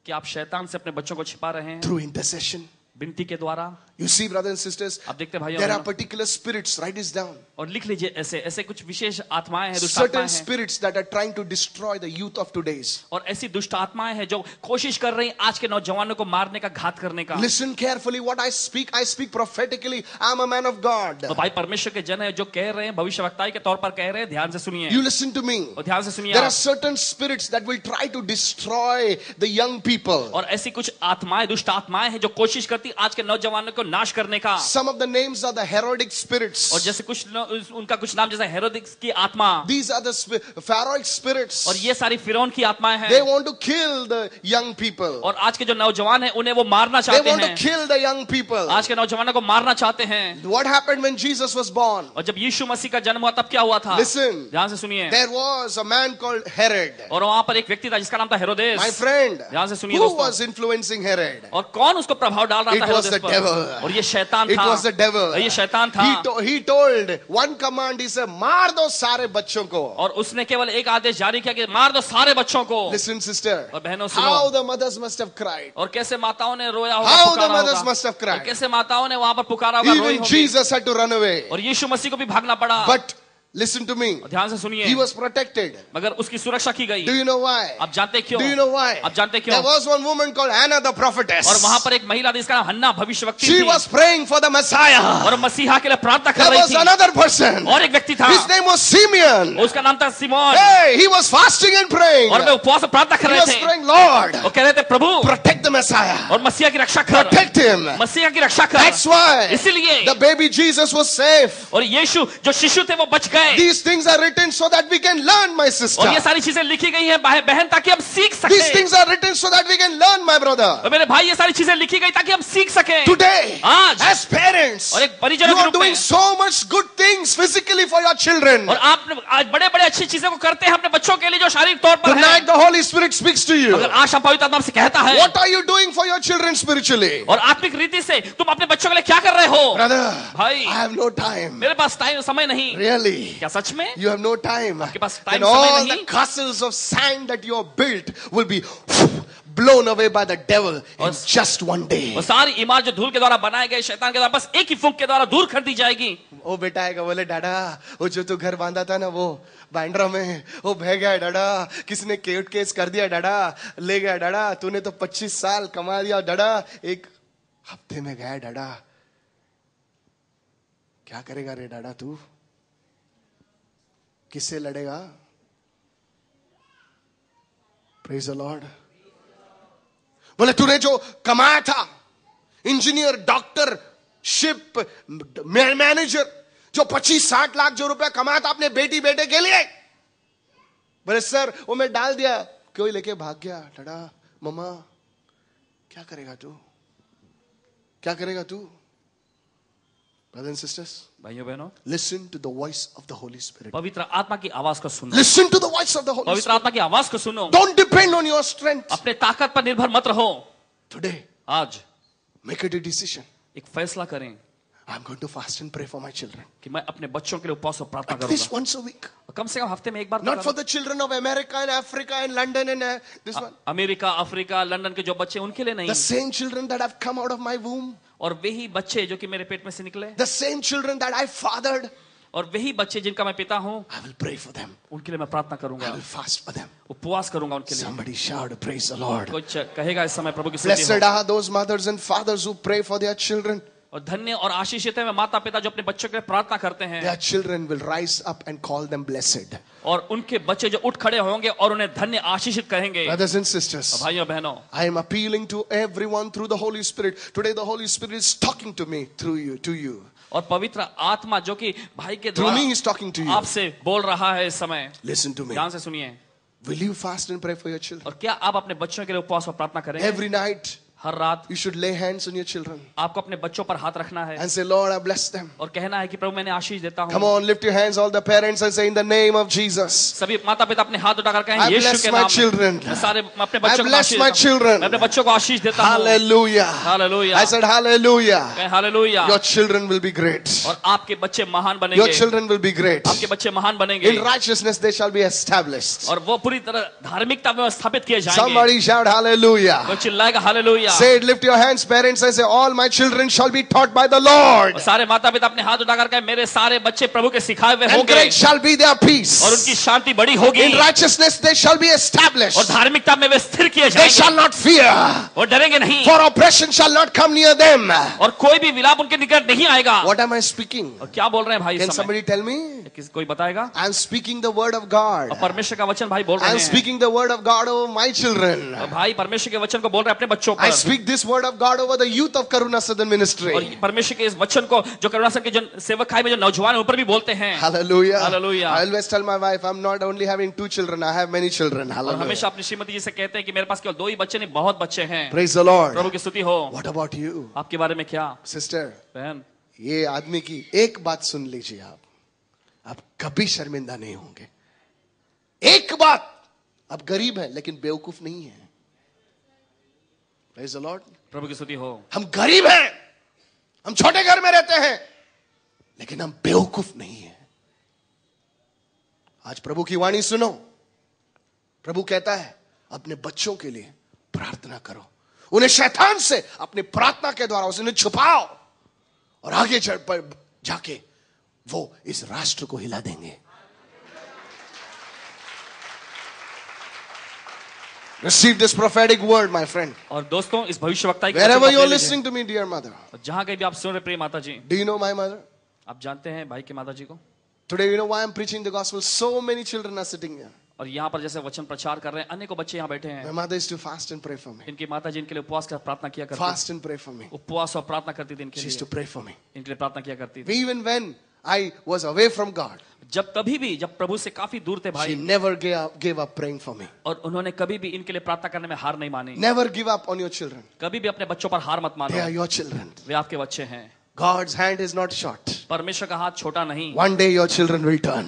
कि आप शैतान से अपने बच्चों को छिपा रहे हैं? Through intercession. विनती के द्वारा। You see, brothers and sisters, आप देखते भाइयों, there are particular spirits. Write this down. और लिख लीजिए, ऐसे कुछ विशेष आत्माएं हैं, दुष्ट आत्माएं हैं। Certain spirits that are trying to destroy the youth of today's. और ऐसी दुष्ट आत्माएं हैं जो कोशिश कर रही हैं आज के नौजवानों को मारने का, घात करने का। Listen carefully what I speak. I speak prophetically. I'm a man of God. तो भाई परमेश्वर के जन है जो कह रहे हैं, भविष्यवक्ताएं के तौर पर कह रहे हैं, ध्यान से सुनिए। You listen to me. और ध्यान से सुनिए। There are certain spirits that will try to destroy the young people. और ऐसी कुछ आत्माएं, दुष्ट आत्माएं हैं जो कोशिश करती आज के नौजवानों को नाश करने का। Some of the names are the Herodic spirits. और जैसे उनका कुछ नाम जैसे हेरोदिक्स की आत्मा। These are the Pharaohic spirits. और ये सारी फिरौन की आत्माएं हैं। They want to kill the young people. और आज के जो नौजवान हैं उन्हें वो मारना चाहते हैं। They want to kill the young people. आज के नौजवानों को मारना चाहते हैं। What happened when Jesus was born? और जब यीशु मसीह का जन्म हुआ तब क्या हुआ था? Listen. ध्यान से सुनिए। There was a man called Herod. और वहां पर एक व्यक्ति था जिसका नाम था हेरोदेस। My friend. ध्यान से सुनिए Who दोस्तों। was influencing Herod? और कौन उसको प्रभाव डाल रहा था हेरोदेस पर? It was the devil. और ये शैतान था। It was the devil. ये शैतान था। He told one command. He said, मार दो सारे बच्चों को। और उसने केवल एक आदेश जारी किया कि मार दो सारे बच्चों को। Listen, sister. और बहनों सुनो। How the mothers must have cried. और कैसे माताओं ने रोया होगा, How the mothers must have cried. और कैसे माताओं ने वहां पर पुकारा होगा, रोई Even होगी। Jesus had to run away. और यीशु मसीह को भी भागना पड़ा। But listen to me. ध्यान से सुनिए। He was protected. मगर उसकी सुरक्षा की गई। Do you know why? आप जानते क्यों? Do you know why? आप जानते क्यों? There was one woman called Hannah the prophetess. और वहां पर एक महिला थी जिसका नाम हन्ना भविष्यवक्ता थी। She was praying for the Messiah. और मसीहा के लिए प्रार्थना कर There रही was थी। another person. और एक व्यक्ति था। His name was Simeon. उसका नाम था Simone. Hey, he was fasting and praying. और वे उपवास और प्रार्थना कर He रहे was थे। praying, Lord, और कह रहे थे प्रभु protect the Messiah. और मसीहा की रक्षा कर। Protect him. मसीहा की रक्षा कर। That's why इसीलिए the baby Jesus was safe. और यीशु जो शिशु थे वो बच गए। These things are written so that we can learn, my sister. और ये सारी चीजें लिखी गई हैं बहन ताकि हम सीख सकें। These things are written so that we can learn, my brother. और मेरे भाई ये सारी चीजें लिखी गई ताकि हम सीख सकें। Today, आज as parents, और एक परिजन you के are रूप में doing so much good things physically for your children. और आप आज बड़े-बड़े अच्छी चीजें को करते हैं अपने बच्चों के लिए जो शारीरिक तौर पर है। Tonight the Holy Spirit speaks to you. मगर आज पवित्र आत्मा से कहता है What are you doing for your children spiritually? और आत्मिक रीति से तुम अपने बच्चों के लिए क्या कर रहे हो? Brother, भाई I have no time. मेरे पास समय नहीं। Really? क्या सच में? You have no time. आपके पास And समय all नहीं। the castles of sand that you have built will be blown away by the devil in just one day. वो सारी इमारत जो धूल के द्वारा बनाए गए शैतान के द्वारा बस एक ही फूंक के द्वारा दूर कर दी जाएगी। वो बेटा आएगा, बोले डाडा वो जो तू घर बांधा था ना वो बांद्रा में, वो बह गया डाडा, किसने कोर्ट केस कर दिया डाडा, ले गया डाडा, तूने तो 25 साल कमा दिया डाडा, एक हफ्ते में गया डाडा, क्या करेगा रे डाडा तू, किससे लड़ेगा? Praise the Lord. बोले तूने जो कमाया था, इंजीनियर, डॉक्टर, शिप मैनेजर, जो 25-60 लाख जो रुपया कमाया था अपने बेटी बेटे के लिए, बोले सर वो मैं डाल दिया, कोई लेके भाग गया डाडा, मम्मा क्या करेगा तू, क्या करेगा तू? Brothers and sisters, भाइयों बहनों, listen to the voice of the Holy Spirit. पवित्र आत्मा की आवाज को सुनो। Listen to the voice of the Holy पवित्र Spirit. आत्मा की आवाज को सुनो। Don't depend on your strength. अपने ताकत पर निर्भर मत रहो। Today, आज make a decision. एक फैसला करें I'm going to fast and pray for my children. कि मैं अपने बच्चों के लिए उपवास और प्रार्थना At least करूंगा। once a week. कम से कम हफ्ते में एक बार। Not for the children of America and Africa and London and this one. America, Africa, London के जो बच्चे उनके लिए नहीं, The same children that have come out of my womb. और वही बच्चे जो कि मेरे पेट में से निकले, The same children that I fathered. और वही बच्चे जिनका मैं पिता हूँ, I will pray for them. उनके लिए मैं प्रार्थना I करूंगा, will fast for them. उपवास करूंगा उनके लिए। Somebody shout, praise the Lord. कुछ कहेगा इस समय प्रभु की स्तुति Blessed हो। are those mothers and fathers who pray for their children. और धन्य और आशीषित है वे माता पिता जो अपने बच्चों के लिए प्रार्थना करते हैं, Their children will rise up and call them blessed. और उनके बच्चे जो उठ खड़े होंगे और उन्हें धन्य आशीषित कहेंगे। Brothers and sisters, भाइयों बहनों, I am appealing to everyone through the Holy Spirit. Today the Holy Spirit is talking to me through you, to you. और पवित्र आत्मा जो कि भाई के Through me द्वारा he is talking to you. आपसे बोल रहा है इस समय, Listen to me. ध्यान से सुनिए। Will you fast and pray for your children? और क्या आप अपने बच्चों के लिए उपवास और प्रार्थना करेंगे? Every night हर रात you should lay hands on your children आपको अपने बच्चों पर हाथ रखना है and say, Lord, I bless them. और कहना है कि प्रभु मैंने आशीष देता Come हूँ। on, lift your hands, all the parents, and say, in the name of Jesus. सभी माता पिता अपने हाथ उठाकर कहें, I यीशु bless के my नाम children. में मैं सारे अपने I बच्चों को bless आशीष my देता हूँ। children. मैं अपने बच्चों को आशीष देता हूँ। Hallelujah. Hallelujah. I said hallelujah. कहें hallelujah. Your children will be great. और आपके बच्चे महान Your बनेंगे। children will be great. आपके बच्चे महान बनेंगे In righteousness they shall be established. और वो पूरी तरह धार्मिकता में स्थापित किए जाएंगे। Somebody shout hallelujah. वो चिल्लाएगा hallelujah. Say it, lift your hands, parents, and say, all my children shall be taught by the Lord. और सारे माता पिता अपने हाथ उठाकर कहें, मेरे सारे बच्चे प्रभु के सिखाए हुए And होंगे great shall be their peace. और उनकी शांति बड़ी होगी In righteousness they shall be established. और धार्मिकता में वे स्थिर किए They shall जाएंगे not fear. और डरेंगे नहीं For oppression shall not come near them. और कोई भी विलाप उनके निकट नहीं आएगा। What am I speaking? और क्या बोल रहे हैं भाई Can इस समय? somebody tell me? कोई बताएगा? I am speaking the word of God. और परमेश्वर का वचन भाई बोल I रहे am हैं। speaking the word of God over my children. और भाई परमेश्वर के वचन को बोल रहे हैं अपने बच्चों I पर। speak this word of God over the youth of Karuna Southern Ministry. और परमेश्वर के इस वचन को जो करुणासन के जो सेवक खाई में जो नौजवान है ऊपर भी बोलते हैं। Hallelujah. Hallelujah. I always tell my wife, I'm not only having 2 children, I have many children. और Hallelujah. हमेशा अपनी श्रीमती जी से कहते हैं कि मेरे पास केवल 2 ही बच्चे नहीं, बहुत बच्चे हैं। Praise the Lord. प्रभु की स्तुति हो। What about you? आपके बारे में क्या Sister, बहन? ये आदमी की एक बात सुन लीजिए आप कभी शर्मिंदा नहीं होंगे। एक बात, आप गरीब हैं लेकिन बेवकूफ नहीं है। Praise the Lord. प्रभु की स्तुति हो। हम गरीब हैं, हम छोटे घर में रहते हैं, लेकिन हम बेवकूफ नहीं है। आज प्रभु की वाणी सुनो। प्रभु कहता है अपने बच्चों के लिए प्रार्थना करो, उन्हें शैतान से अपनी प्रार्थना के द्वारा उन्हें छुपाओ और आगे चढ़ पर जाके वो इस राष्ट्र को हिला देंगे। Receive this prophetic word, my friend. और दोस्तों इस भविष्यवक्ता की Wherever you are वचन को listening to me, dear mother. और जहां कहीं भी आप सुन रहे प्रिय माता जी, Do you know my mother? आप जानते हैं भाई के माता जी को। Today, you know why I'm preaching the gospel? So many children are sitting here. और यहाँ पर जैसे वचन प्रचार कर रहे हैं, अनेकों बच्चे यहाँ बैठे My हैं। mother used to fast and pray for me. इनकी माता जी इनके लिए उपवास कर प्रार्थना किया करती Fast and pray for me. उपवास और प्रार्थना करती थी इनके She used to लिए, pray for me. इनके लिए प्रार्थना किया करती थी। Even when I was away from God, जब कभी भी जब प्रभु से काफी दूर थे she भाई, never gave up praying for me. और उन्होंने कभी भी इनके लिए प्रार्थना करने में हार नहीं मानी। Never give up on your children. कभी भी अपने बच्चों पर हार मत They are मानो, your children. वे आपके बच्चे हैं। God's hand is not short. परमेश्वर का हाथ छोटा नहीं। One day your children will turn.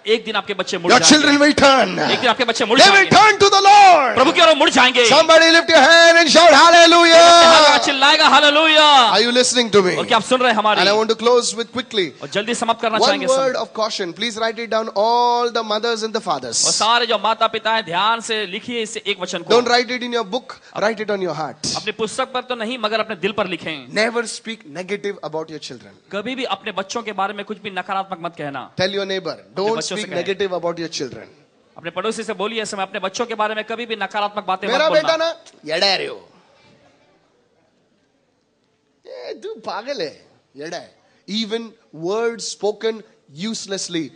एक दिन आपके बच्चे मुड़ Your जाएंगे। children will turn. एक दिन आपके बच्चे मुड़ They will जाएंगे, turn to the Lord. प्रभु की ओर मुड़ जाएंगे। Somebody lift your hand and shout hallelujah. चिल्लाएगा hallelujah. Are you listening to me? और क्या आप सुन रहे हैं हमारी? And I want to close with quickly और जल्दी समाप्त करना one चाहेंगे word of caution. Please write it down, all the mothers and the और fathers. सारे जो माता पिता हैं ध्यान से लिखिए इसे एक वचन को। Don't write it in your book, write it on your heart. अपनी पुस्तक पर तो नहीं मगर अपने दिल पर लिखें। Never speak negative about your children. कभी भी अपने बच्चों के बारे में कुछ भी नकारात्मक मत कहना। Tell your neighbor, don't बच्चों से speak कहें। negative about your children. अपने पड़ोसी से बोलिए ऐसे में अपने बच्चों के बारे में कभी भी नकारात्मक बातें मत मेरा बेटा बोलना। ना येड़ा है रे वो, ये तू पागल है, येड़ा है. Even words spoken uselessly,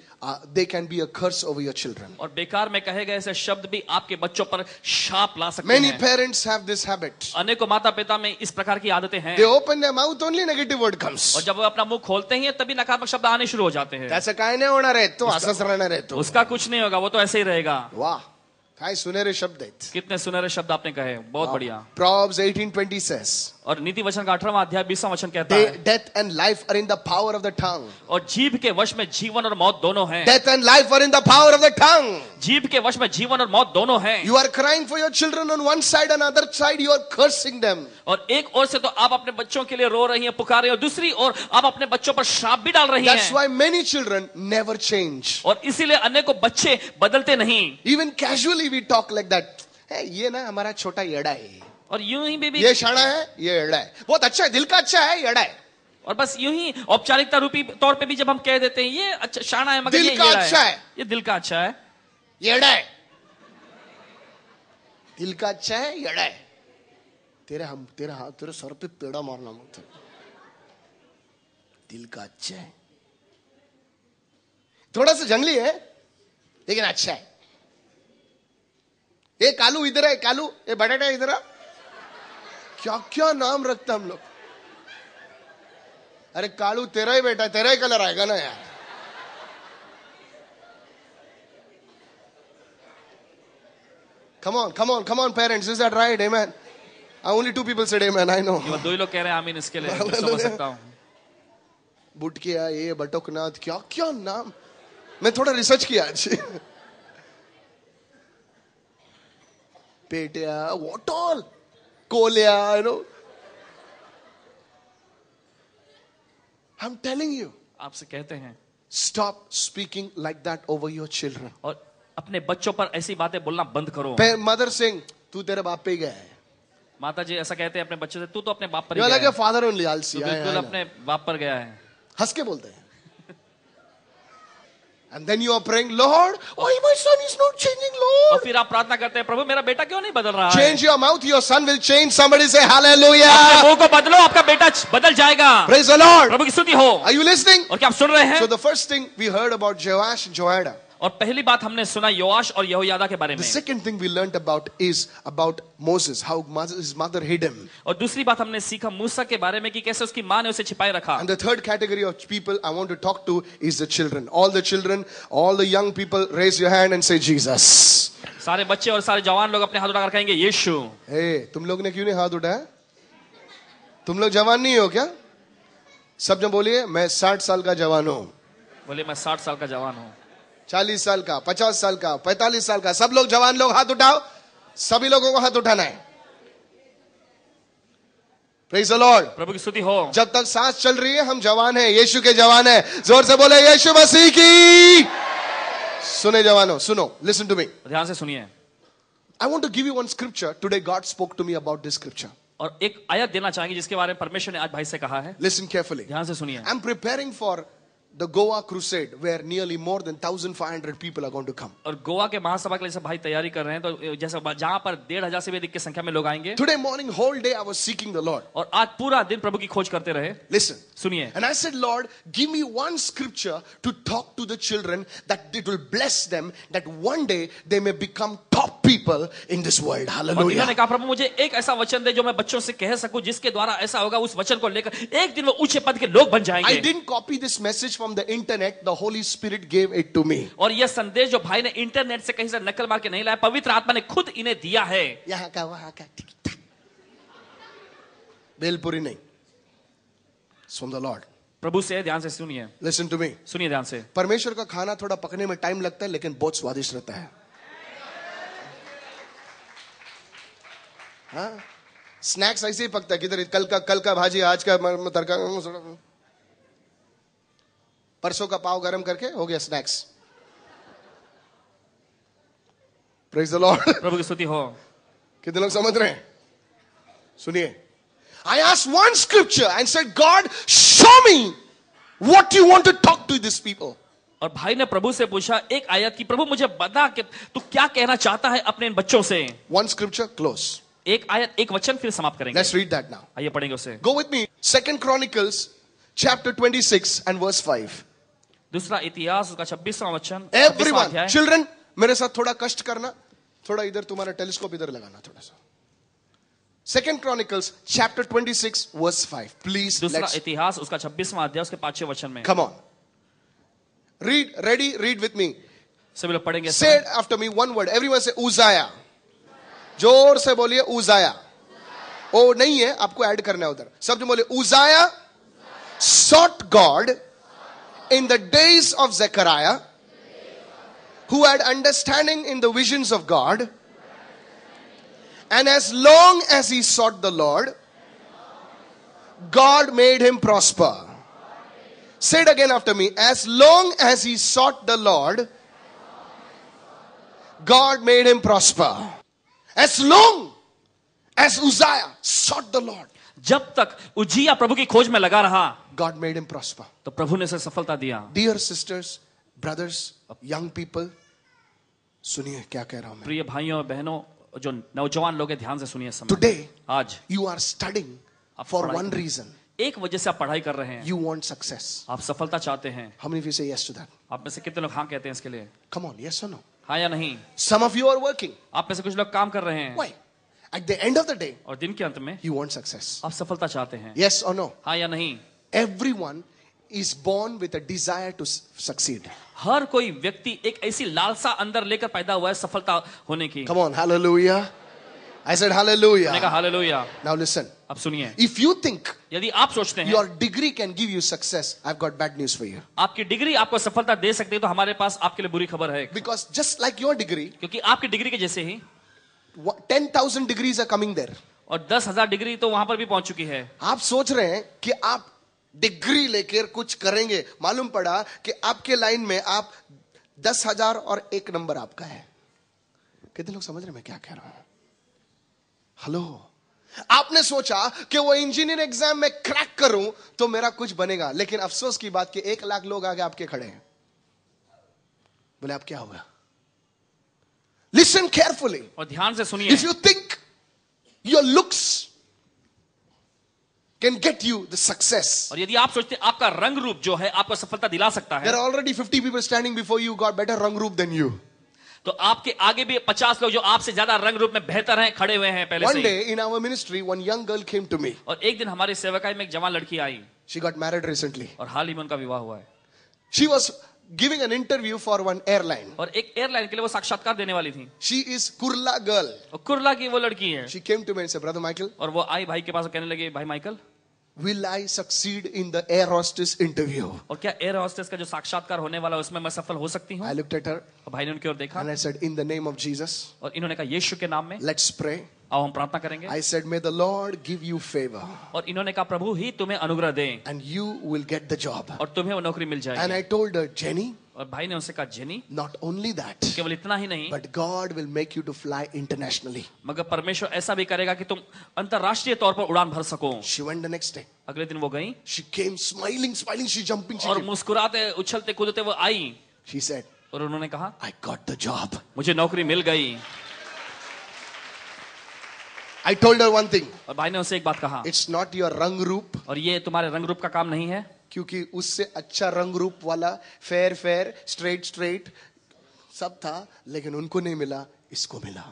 they can be a curse over your children. और बेकार में कहे गए ऐसे शब्द भी आपके बच्चों पर शाप ला सकते Many हैं। parents have this habit. अनेकों माता पिता में इस प्रकार की आदतें हैं। They open their mouth, only negative word comes. और जब वो अपना मुंह खोलते ही हैं तभी नकारात्मक शब्द आने शुरू हो जाते हैं। त्याचं काय नाही होणार आहे, तो असंच राहणार आहे तो. उसका कुछ नहीं होगा, वो तो ऐसे ही रहेगा। वाह, काय सुनहरे शब्द आहेत. कितने सुनहरे शब्द आपने कहे, बहुत बढ़िया। Proverbs 18:20 says, और नीति वचन का 18वां अध्याय 20वां वचन कहता है, death and life are in the power of the tongue. और जीभ के वश में जीवन और मौत दोनों हैं। Death and life are in the power of the tongue. जीभ के वश में जीवन और मौत दोनों हैं। You are crying for your children on one side, and other side you are cursing them. और एक ओर से तो आप अपने बच्चों के लिए रो रही हैं, पुकार रही हैं, और दूसरी ओर आप अपने बच्चों पर श्राप भी डाल रही That's हैं। why many children never change. और इसीलिए अनेकों बच्चे बदलते नहीं। Even casually we talk like that. Hey, ये ना हमारा छोटा येड़ा है, और यूं ही भी ये शाना है, ये येड़ा है, बहुत अच्छा है, दिल का अच्छा है, येड़ा है. और बस यूं ही औपचारिकता रूपी तौर पे भी जब हम कह देते हैं ये अच्छा शाना है मगर दिल ये का येड़ा अच्छा है। ये दिल का अच्छा है। येड़ा है, दिल का अच्छा है, येड़ा है. तेरे सर पे पेड़ा मारना मत. दिल का अच्छा है, थोड़ा सा जंगली है लेकिन अच्छा है. ये कालू इधर है, कालू, ये बटाटा इधर है. क्या क्या नाम रखते हम लोग. अरे कालू तेरा ही बेटा, तेरा ही कलर आएगा ना यार. Come on, parents. Is that right? Amen. Only 2 people said amen. I know. केवल 2 ही लोग कह रहे हैं आमीन इसके लिए, मैं समझ सकता हूँ। बुटकिया, ये बटोकनाथ, क्या क्या नाम. मैं थोड़ा रिसर्च किया आज. पेटिया, what all? Koliya, you know. I'm telling you, आपसे कहते हैं stop speaking like that over your children. और अपने बच्चों पर ऐसी बातें बोलना बंद करो। Mother saying, तू तेरे बाप पे ही गया है. माता जी ऐसा कहते हैं अपने बच्चों से, तू तो अपने बाप पर You ही are like गया a है, father only, I'll see. तू बिल्कुल अपने बाप पर गया है। हंस के बोलते हैं. And then you are praying, Lord, why my son is not changing, और Lord? फिर आप प्रार्थना करते हैं, प्रभु मेरा बेटा क्यों नहीं बदल रहा है? Change your mouth, your son will change. Somebody say hallelujah. अपने मुंह को बदलो, आपका बेटा बदल जाएगा। Praise the Lord. प्रभु की स्तुति हो। Are you listening? और क्या आप सुन रहे हैं? So the first thing we heard about Joash and Joiada. और पहली बात हमने सुना योआश और यहोयादा के बारे The में। second thing we learned about is about Moses, how his mother hid him. और दूसरी बात हमने सीखा मूसा के बारे में कि कैसे उसकी माँ ने उसे छिपाए रखा। And the third category of people I want to talk to is the children. All the children, all the young people, raise your hand and say Jesus. सारे बच्चे और सारे जवान लोग अपने हाथ उठाकर कहेंगे यीशु। Hey, तुम लोग ने क्यों नहीं हाथ उठाया? तुम लोग जवान नहीं हो क्या? सब जन बोलिए, मैं 60 साल का जवान हूं. बोले मैं 60 साल का जवान हूँ। 40 साल का, 50 साल का, 45 साल का, सब लोग जवान लोग हाथ उठाओ. सभी लोगों को हाथ उठाना है. Praise the Lord. प्रभु की स्तुति हो। जब तक सांस चल रही है हम जवान हैं, यीशु के जवान हैं. जोर से बोले यीशु मसीह की. सुने जवानों, सुनो. Listen to me. ध्यान से सुनिए। I want to give you one scripture. Today God spoke to me about this scripture. और एक आयत देना चाहेंगे जिसके बारे में परमेश्वर ने आज भाई से कहा है। Listen carefully. ध्यान से सुनिए। I'm preparing for the Goa crusade where nearly more than 1,500 people are going to come. और गोवा के महासभा के लिए सब भाई तैयारी कर रहे हैं, तो जैसे जहां पर 1,500 से भी अधिक की संख्या में लोग आएंगे। Today morning, whole day I was seeking the Lord. और आज पूरा दिन प्रभु की खोज करते रहे। Listen. सुनिए। And I said, Lord, give me one scripture to talk to the children that it will bless them, that one day they may become top people in this world. और Hallelujah. उन्होंने कहा प्रभु मुझे एक ऐसा वचन दे जो मैं बच्चों से कह सकूं, जिसके द्वारा ऐसा होगा उस वचन को लेकर एक दिन वो ऊंचे पद के लोग बन I जाएंगे। didn't copy this message from the internet. The Holy Spirit gave it to me. और यह संदेश जो भाई ने इंटरनेट से कहीं से नकल मार के नहीं लाया, पवित्र आत्मा ने खुद इन्हें दिया है। यहाँ का वहाँ का ठीक ठाक. बेलपुरी नहीं. It's from the Lord. प्रभु से ध्यान से सुनिए। Listen to me. सुनिए ध्यान से। परमेश्वर का खाना थोड़ा पकने में टाइम लगता है लेकिन बहुत स्वादिष्ट रहता है. हाँ? स्नैक्स ऐसे ही पकता है, किधर कल का भाजी, आज का तड़का, परसों का पाव गरम करके हो गया स्नैक्स. Praise the Lord. प्रभु की स्तुति हो. कितने लोग समझ रहे हैं? सुनिए. I asked one scripture and said, God, show me what you want to talk to these people. और भाई ने प्रभु से पूछा एक आयत की, प्रभु मुझे बता कि तू क्या कहना चाहता है अपने इन बच्चों से. One scripture, close. एक आयत, एक वचन, फिर समाप्त करेंगे. Let's read that now. आइए पढ़ेंगे उसे. Go with me. 2 Chronicles chapter 26 and verse 5. दूसरा इतिहास उसका 26वां वचन. Everyone, 26वां अध्याय. children, मेरे साथ थोड़ा कष्ट करना. थोड़ा इधर तुम्हारा टेलीस्कोप इधर लगाना थोड़ा सा. 2 Chronicles chapter 26 verse 5. Please, दूसरा let's इतिहास उसका 26वां अध्याय उसके 5वें वचन में. come on. Read, ready, read with me. सभी लोग पढ़ेंगे. Say after me one word. Everyone say Uzziah. जोर से बोलिए Uzziah. ओ नहीं है, आपको ऐड करना है उधर. सब जो बोले Uzziah sought God in the days of Zechariah, who had understanding in the visions of God, and as long as he sought the Lord, God made him prosper. Say it again after me. As long as he sought the Lord, God made him prosper. As long as Uzziah sought the Lord, जब तक उज्जिया प्रभु की खोज में लगा रहा, God made him prosper. तो प्रभु ने उसे सफलता दिया. Dear sisters, brothers, young people, सुनिए क्या कह रहा हूं मैं. प्रिय भाइयों और बहनों, जो नौजवान लोग हैं, ध्यान से सुनिए. समय Today, आज you are studying for one reason. एक वजह से आप पढ़ाई कर रहे हैं. You want success. आप सफलता चाहते हैं. How many of you say yes to that? आप में से कितने लोग हाँ कहते हैं इसके लिए? Come on, yes or no? हाँ या नहीं? Some of you are working. आप में से कुछ लोग काम कर रहे हैं. Why? At the end of the day, और दिन के अंत में you want success. आप सफलता चाहते हैं. Yes or no? हाँ या नहीं? Everyone is born with a desire to succeed. हर कोई व्यक्ति एक ऐसी लालसा अंदर लेकर पैदा हुआ है सफलता होने की. Come on, hallelujah. I said मैंने hallelujah. कहा हालेलुया. Now listen. अब सुनिए. If you think यदि आप सोचते हैं your degree can give you success, I've got bad news for you. आपकी डिग्री आपको सफलता दे सकती है, तो हमारे पास आपके लिए बुरी खबर है. Because just like your degree, क्योंकि आपकी डिग्री के जैसे ही 10,000 degrees are coming there. और 10,000 डिग्री तो वहां पर भी पहुंच चुकी है. आप सोच रहे हैं कि आप डिग्री लेकर कुछ करेंगे. मालूम पड़ा कि आपके लाइन में आप 10,000 और एक नंबर आपका है. कितने लोग समझ रहे हैं मैं क्या कह रहा हूं? हेलो. आपने सोचा कि वो इंजीनियर एग्जाम में क्रैक करूं तो मेरा कुछ बनेगा, लेकिन अफसोस की बात कि 1 लाख लोग आगे आपके खड़े हैं. बोले आप क्या होगा? Listen carefully. और ध्यान से सुनिए. If you think your looks can get you the success, और यदि आप सोचते हैं आपका रंग रूप जो है आपको सफलता दिला सकता there है, are already 50 people standing before you got better rang roop than you. तो आपके आगे भी 50 लोग जो आपसे ज्यादा रंग रूप में बेहतर हैं खड़े हुए हैं पहले One से ही. day in our ministry, one young girl came to me. और एक दिन हमारी सेवकाई में एक जवान लड़की आई She got married recently. और हाल ही में उनका विवाह हुआ है. She was giving an interview for one airline. और एक एयरलाइन के लिए वो साक्षात्कार देने वाली थी. She is Kurla girl. और कुर्ला की वो लड़की है. She came to me and said, Brother Michael, और वो आई भाई के पास और कहने लगी, भाई Michael, will I succeed in the air hostess interview? और क्या एयर होस्टेस का जो साक्षात्कार होने वाला है उसमें मैं सफल हो सकती हूँ? I looked at her और भाई ने उनकी ओर देखा and I said, in the name of Jesus, और इन्होंने कहा यीशु के नाम में let's pray. आओ हम प्रार्थना करेंगे. I said, may the Lord give you favor और इन्होंने कहा प्रभु ही तुम्हें अनुग्रह दे and you will get the job. और तुम्हें वो नौकरी मिल And जाएगी. I told her, Jenny, और भाई ने उनसे कहा जेनी, not only that, केवल इतना ही नहीं, but God will make you to fly internationally. मगर परमेश्वर ऐसा भी करेगा कि तुम अंतरराष्ट्रीय तौर पर उड़ान भर सको. She went the next day. अगले दिन वो गई She came smiling, she jumping. She और came. मुस्कुराते उछलते कूदते वो आई She said, और उन्होंने कहा I got the job. मुझे नौकरी मिल गई. I told her one thing. और भाई ने उनसे एक बात कहा, It's not your rang roop, और ये तुम्हारे रंग रूप का काम नहीं है, क्योंकि उससे अच्छा रंग रूप वाला फेयर स्ट्रेट सब था, लेकिन उनको नहीं मिला, इसको मिला.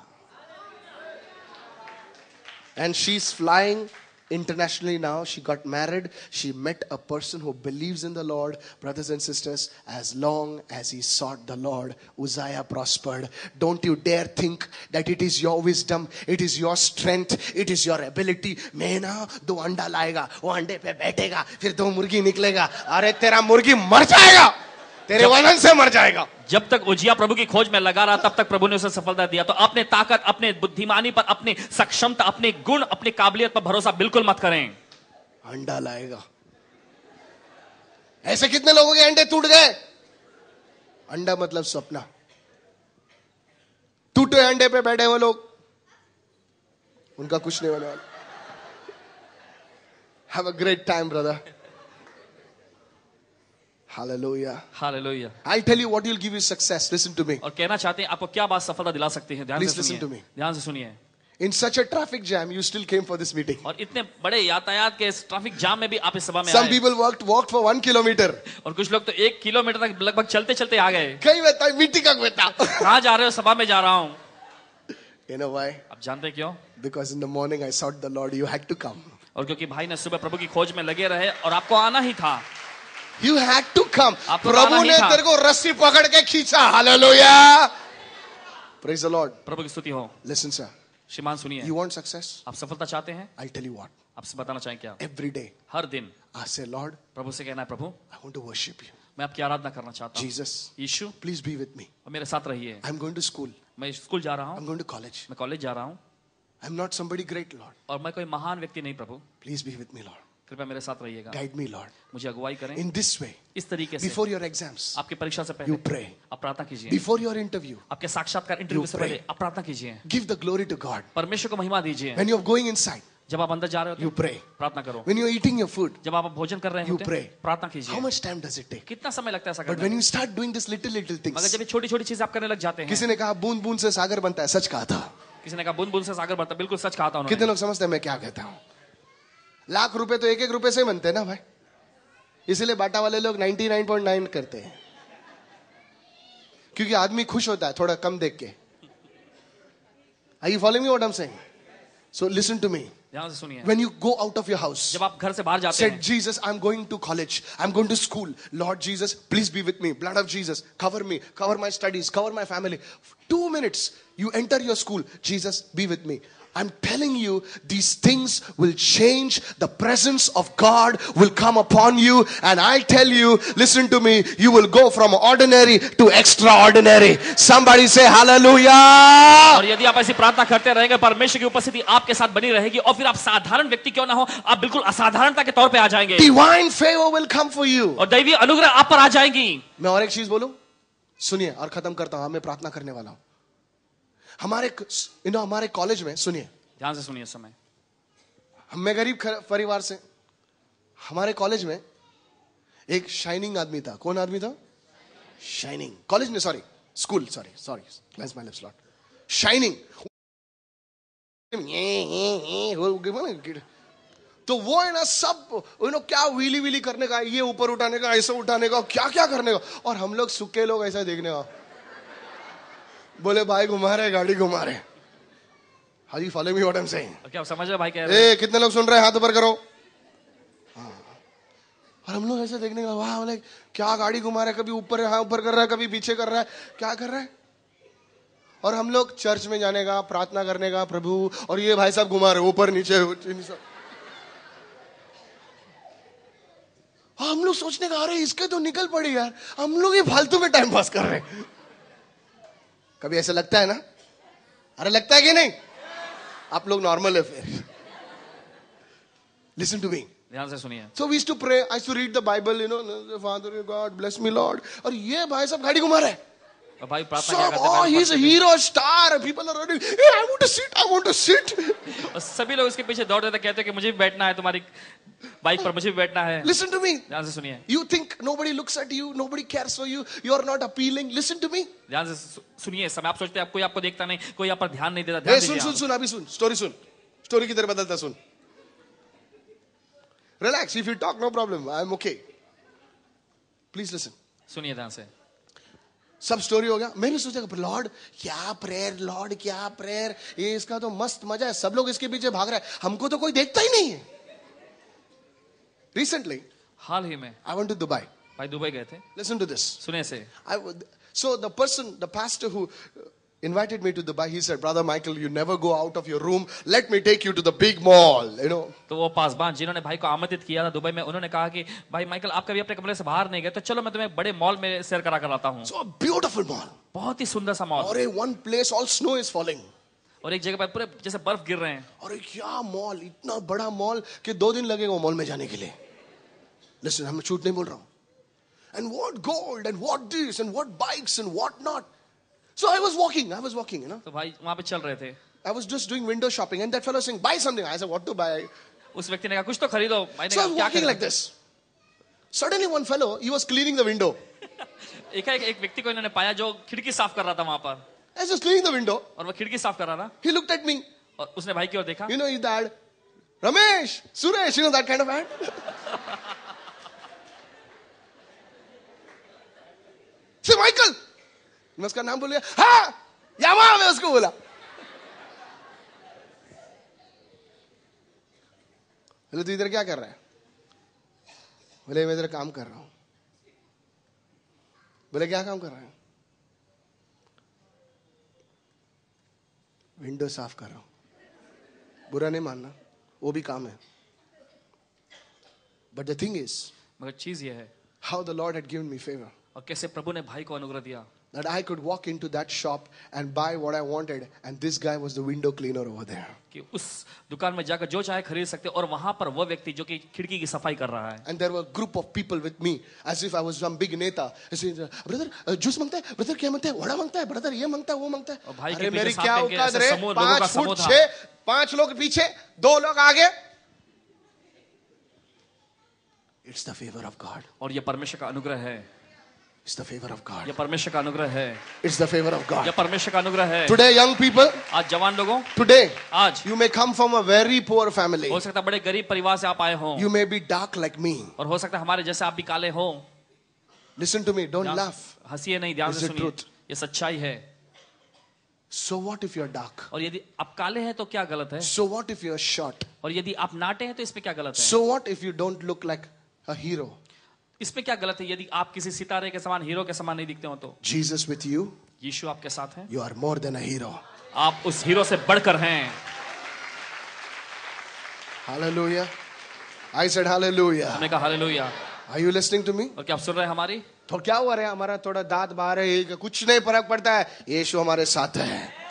And she's flying internationally now. She got married. She met a person who believes in the Lord. Brothers and sisters, as long as he sought the Lord, Uzziah prospered. Don't you dare think that it is your wisdom, it is your strength, it is your ability. मैं ना 2 अंडा लाएगा, वो अंडे पे बैठेगा, फिर 2 मुर्गी निकलेगा. अरे तेरा मुर्गी मर जाएगा. तेरे वजन से मर जाएगा। जब तक उजिया प्रभु की खोज में लगा रहा तब तक प्रभु ने उसे सफलता दिया। तो अपने ताकत, अपने बुद्धिमानी पर, अपनी सक्षमता, अपने गुण, अपनी काबिलियत पर भरोसा बिल्कुल मत करें। अंडा लाएगा। ऐसे कितने लोगों के अंडे टूट गए? अंडा मतलब सपना। टूटे अंडे पे बैठे हुए लोग, उनका कुछ नहीं होने वाला। Have a great time brother. Hallelujah. Hallelujah. I'll tell you what will give you success. Listen to me. और कहना चाहते हैं आपको क्या बात सफलता दिला सकती है। ध्यान Please से listen to सुनिए, me. ध्यान से सुनिए। In such a traffic jam, you still came for this meeting. और इतने बड़े यातायात के इस ट्रैफिक जाम में भी आप इस सभा में Some आए। people walked for 1 kilometer. और कुछ लोग तो 1 किलोमीटर तक लगभग चलते चलते आ गए। कहीं बेटा मीटिंग का बेटा। कहाँ जा रहे हो? सभा में जा रहा हूँ। You know why? आप जानते हैं क्यों? Because in the morning I sought the Lord. You had to come. और क्योंकि भाई ने सुबह प्रभु की खोज में लगे रहे और आपको आना ही था। You had to come. आपको प्रभु आना ही ने था। तेरे को रस्सी पकड़ के खींचा। Hallelujah. Praise the Lord. प्रभु की स्तुति हो। Listen, sir. श्रीमान सुनिए, You want success? आप सफलता चाहते हैं? I'll tell you what. आपसे बताना चाहें क्या? Every day, हर दिन I say, Lord, प्रभु से कहना है, प्रभु I want to worship you. मैं आपकी आराधना करना चाहता हूँ। Jesus, Yeshu, please be with me. और मेरे साथ रहिए। I'm going to school. मैं स्कूल जा रहा I'm हूँ, going to college. मैं कॉलेज जा रहा हूँ, I'm not somebody great, Lord. और मैं कोई महान व्यक्ति नहीं। प्रभु Please be with me, Lord. कृपया मेरे साथ रहिएगा, Guide me, Lord. मुझे अगुवाई करें। In this way, इस तरीके से before your exams, आपकी परीक्षा से you पहले pray. आप प्रार्थना कीजिए। Before your interview, आपके साक्षात्कार इंटरव्यू You से pray. पहले आप प्रार्थना कीजिए। give the glory to God. परमेश्वर को महिमा दीजिए। When you're going inside, जब आप अंदर जा रहे हो you तो pray. प्रार्थना करो। When you're eating your food, जब आप भोजन कर रहे You होते pray. हैं प्रार्थना how कीजिए। much time does it take? कितना समय लगता है ऐसा But करने when में? you start doing this little मगर things, जब ये छोटी छोटी चीजें आप करने लग जाते हैं। किसी ने कहा बूंद बूंद से सागर बनता है, सच कहा था। किसी ने कहा बूंद बूंद से सागर बढ़ता है, बिल्कुल सच कहा था कितने उन्होंने। लोग समझते हैं मैं क्या कहता हूँ? लाख रुपए तो 1-1 रुपए से ही बनते हैं ना भाई। इसलिए बाटा वाले लोग 99.9 करते हैं, क्योंकि आदमी खुश होता है थोड़ा कम देख के। Are you following me what I'm saying? So listen to me. ध्यान से सुनिए। When you go out of your house, जब आप घर से बाहर जाते said, हैं, Jesus, I'm going to college. I'm going to school. Lord Jesus, please be with me. Blood of Jesus, cover me, cover my studies, cover my family. 2 minutes, you enter your school. Jesus, be with me. I'm telling you, these things will change. The presence of God will come upon you. And I tell you, listen to me, you will go from ordinary to extraordinary. Somebody say hallelujah. और यदि आप ऐसी प्रार्थना करते रहेंगे, परमेश्वर की उपस्थिति आपके साथ बनी रहेगी और फिर आप साधारण व्यक्ति क्यों ना हो, आप बिल्कुल असाधारणता के तौर पे आ जाएंगे। Divine favor will come for you. और दैवीय अनुग्रह आप पर आ जाएगी। मैं और एक चीज बोलूं, सुनिए और खत्म करता हूं। मैं प्रार्थना करने वाला हूं। हमारे कॉलेज में, सुनिए, ध्यान से सुनिए इस समय। मैं गरीब परिवार से, हमारे कॉलेज में एक शाइनिंग आदमी था। कौन आदमी था? शाइनिंग। कॉलेज में, sorry, school, sorry, cleanse my lips Lord. Shining. तो वो है ना, सब क्या व्हीली व्हीली करने का, ये ऊपर उठाने का, ऐसा उठाने का, क्या क्या करने का, और हम लोग सूखे लोग ऐसा देखने का। बोले भाई घुमा रहे, गाड़ी घुमा रहे। How do you follow me what I'm saying? क्या आप समझ रहे भाई कह रहे हैं? कितने लोग सुन रहे हैं? हाथ ऊपर करो। हाँ। और हम लोग ऐसे देखने का, वाह, बोले क्या गाड़ी घुमा रहा है, कभी ऊपर ऊपर कर रहा है, कभी पीछे कर रहा है, क्या कर रहा है। और हम लोग चर्च में जाने का, प्रार्थना करने का, प्रभु, और ये भाई साहब घुमा रहे ऊपर नीचे। हम लोग सोचने का, अरे इसके तो निकल पड़ी यार, हम लोग ये फालतू में टाइम पास कर रहे हैं। कभी ऐसा लगता है ना? अरे लगता है कि नहीं? आप लोग नॉर्मल है फिर। लिसन टू मी, ध्यान से सुनिए। So we used to pray. I used to read the Bible, Father God, bless me, Lord. और ये भाई सब गाड़ी घुमा रहे हैं। और भाई प्रार्थना क्या करते हैं? Oh, he's a hero, star. People are running. Hey, I want to sit. I want to sit. और सभी लोग इसके पीछे दौड़ते थे, कहते हैं कि मुझे भी बैठना है, तुम्हारी बाइक पर मुझे भी बैठना है। Listen to me. ध्यान से सुनिए। You think nobody looks at you, nobody cares for you, you are not appealing. Listen to me. ध्यान से सुनिए। समय आप सोचते हैं कोई आपको देखता नहीं, कोई आप पर ध्यान नहीं देता। Hey, ध्यान सुन दीजिए सुन आप। सुन, अभी सुन, स्टोरी सुन, स्टोरी की तरह बदलता सुन। Relax. If you talk, no problem. I'm okay. Please listen. सुनिए ध्यान से। सब स्टोरी हो गया। मैं भी सोचा, लॉर्ड क्या प्रेयर, लॉर्ड क्या प्रेयर, ये इसका तो मस्त मजा है, सब लोग इसके पीछे भाग रहे हैं, हमको तो कोई देखता ही नहीं है। Recently, हाल ही में I went to Dubai. भाई दुबई गए थे। Listen to this. सुने से। So the pastor who invited me to Dubai. He said, Brother Michael, you never go out of your room. Let me take you to the big mall. You know. तो वो पासबान जिन्होंने भाई को आमंत्रित किया था दुबई में, उन्होंने कहा कि भाई माइकल आप कभी अपने कमरे से बाहर नहीं गए, तो चलो मैं तुम्हें बड़े मॉल में सैर करा कर लाता हूँ. So a beautiful mall. बहुत ही सुंदर सा मॉल. और one place all snow is falling. और एक जगह पर पूरे जैसे बर्फ गिर रहे हैं. और क्या मॉल, इतना बड़ा मॉल कि 2 दिन लगेगा मॉल में जाने के लिए. Listen, हम झूठ नहीं बोल रहा हूँ. And what gold and what this and what bikes and what not. So I was walking, you know. तो भाई वहां पे चल रहे थे. I was just doing window shopping and that fellow saying, buy something. I said, what to buy? उस व्यक्ति ने कहा कुछ तो खरीदो. मैंने So I कहा was क्या walking खरीदो? like this. Suddenly one fellow, he was cleaning the window. एक व्यक्ति को इन्होंने पाया जो खिड़की साफ कर रहा था वहां पर. I was just cleaning the window. और वो खिड़की साफ कर रहा था. He looked at me. और उसने भाई की ओर देखा. You know, his dad, Ramesh, Suresh, you know that kind of ad. Say, Michael. मैं उसका नाम बोल गया. हाँ, यामा मैं उसको बोला. बोले तू इधर क्या कर रहा है? बोले मैं इधर काम कर रहा हूं. बोले क्या काम कर रहा है? विंडो साफ कर रहा हूं. बुरा नहीं मानना, वो भी काम है. But the thing is, मगर चीज ये है how the Lord had given me favor. और कैसे प्रभु ने भाई को अनुग्रह दिया That I could walk into that shop and buy what I wanted, and this guy was the window cleaner over there. कि उस दुकान में जाकर जो चाहे खरीद सकते, और वहां पर वो व्यक्ति जो कि खिड़की की सफाई कर रहा है. And there were a group of people with me, as if I was some big neta. I said, brother, juice मांगता है, brother क्या मांगता है, वड़ा मांगता है, brother ये मांगता है, वो मांगता है. और भाई के अरे पीछे मेरी सांप क्या लेके औकात ऐसे रे, समूह, लोगों का 5 समूह फुट था. 6, 5 लोग पीछे, 2 लोग आगे. It's the favor of God. और ये परमेश्वर का अनुग्रह है. It's the favor of God. ये परमेश्वर का अनुग्रह है. It's the favor of ये God. परमेश्वर का अनुग्रह है. Today, young people, आज जवान लोगों, today, आज you may come from a very poor family. हो सकता है बड़े गरीब परिवार से आप आए हो, You may be dark like me. और हो सकता है हमारे जैसे आप भी काले हो. Listen to me, don't laugh. हंसिए नहीं, ध्यान It's से the सुनिए. truth. ये सच्चाई है. So what if you're dark? और यदि आप काले हैं तो क्या गलत है? So what if you're short? और यदि आप नाटे हैं तो इसमें क्या गलत है? So what if you don't look like a hero? इसमें क्या गलत है यदि आप किसी सितारे के समान, हीरो के समान नहीं दिखते हो तो? Jesus with you, यीशु आपके साथ है. you are more than a hero. आप उस हीरो से बढ़कर हैं. Hallelujah. I said hallelujah. हमने कहा hallelujah. Are you listening to me? और क्या आप सुन रहे हैं हमारी? तो क्या हुआ रे, हमारा थोड़ा दांत बाहर है, कुछ नहीं फर्क पड़ता है, यीशु हमारे साथ है.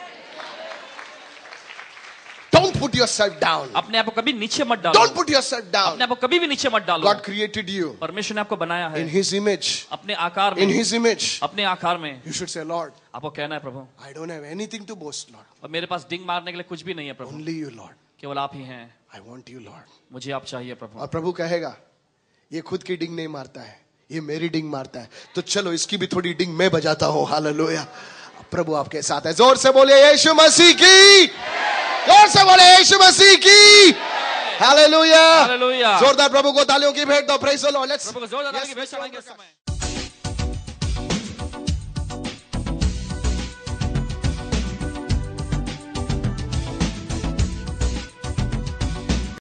Don't put yourself down. अपने आप को कभी नीचे मत डालो. Don't put yourself down. अपने आप को कभी भी नीचे मत डालो. God created you परमेश्वर ने आपको बनाया है in His image. अपने आकार In में. His image. अपने आकार में. You should say, Lord, आपको कहना है प्रभु, I don't have anything to boast, Lord. और मेरे पास डिंग मारने के लिए कुछ भी नहीं है प्रभु. Only you, Lord. केवल आप ही हैं. I want you, Lord. मुझे आप चाहिए प्रभु. और प्रभु कहेगा, ये खुद की डिंग नहीं मारता है, ये मेरी डिंग मारता है, तो चलो इसकी भी थोड़ी डिंग मैं बजाता हूँ. हालेलुया. प्रभु आपके साथ है. जोर से बोलिए यीशु मसीह की. जोर से बोले यीशु मसीह की. हालेलुया. हालेलुया. जोरदार प्रभु को तालियों की भेंट दो. Praise the Lord. लेट्स प्रभु को जोरदार ताली की भेंट चढ़ाएंगे इस समय.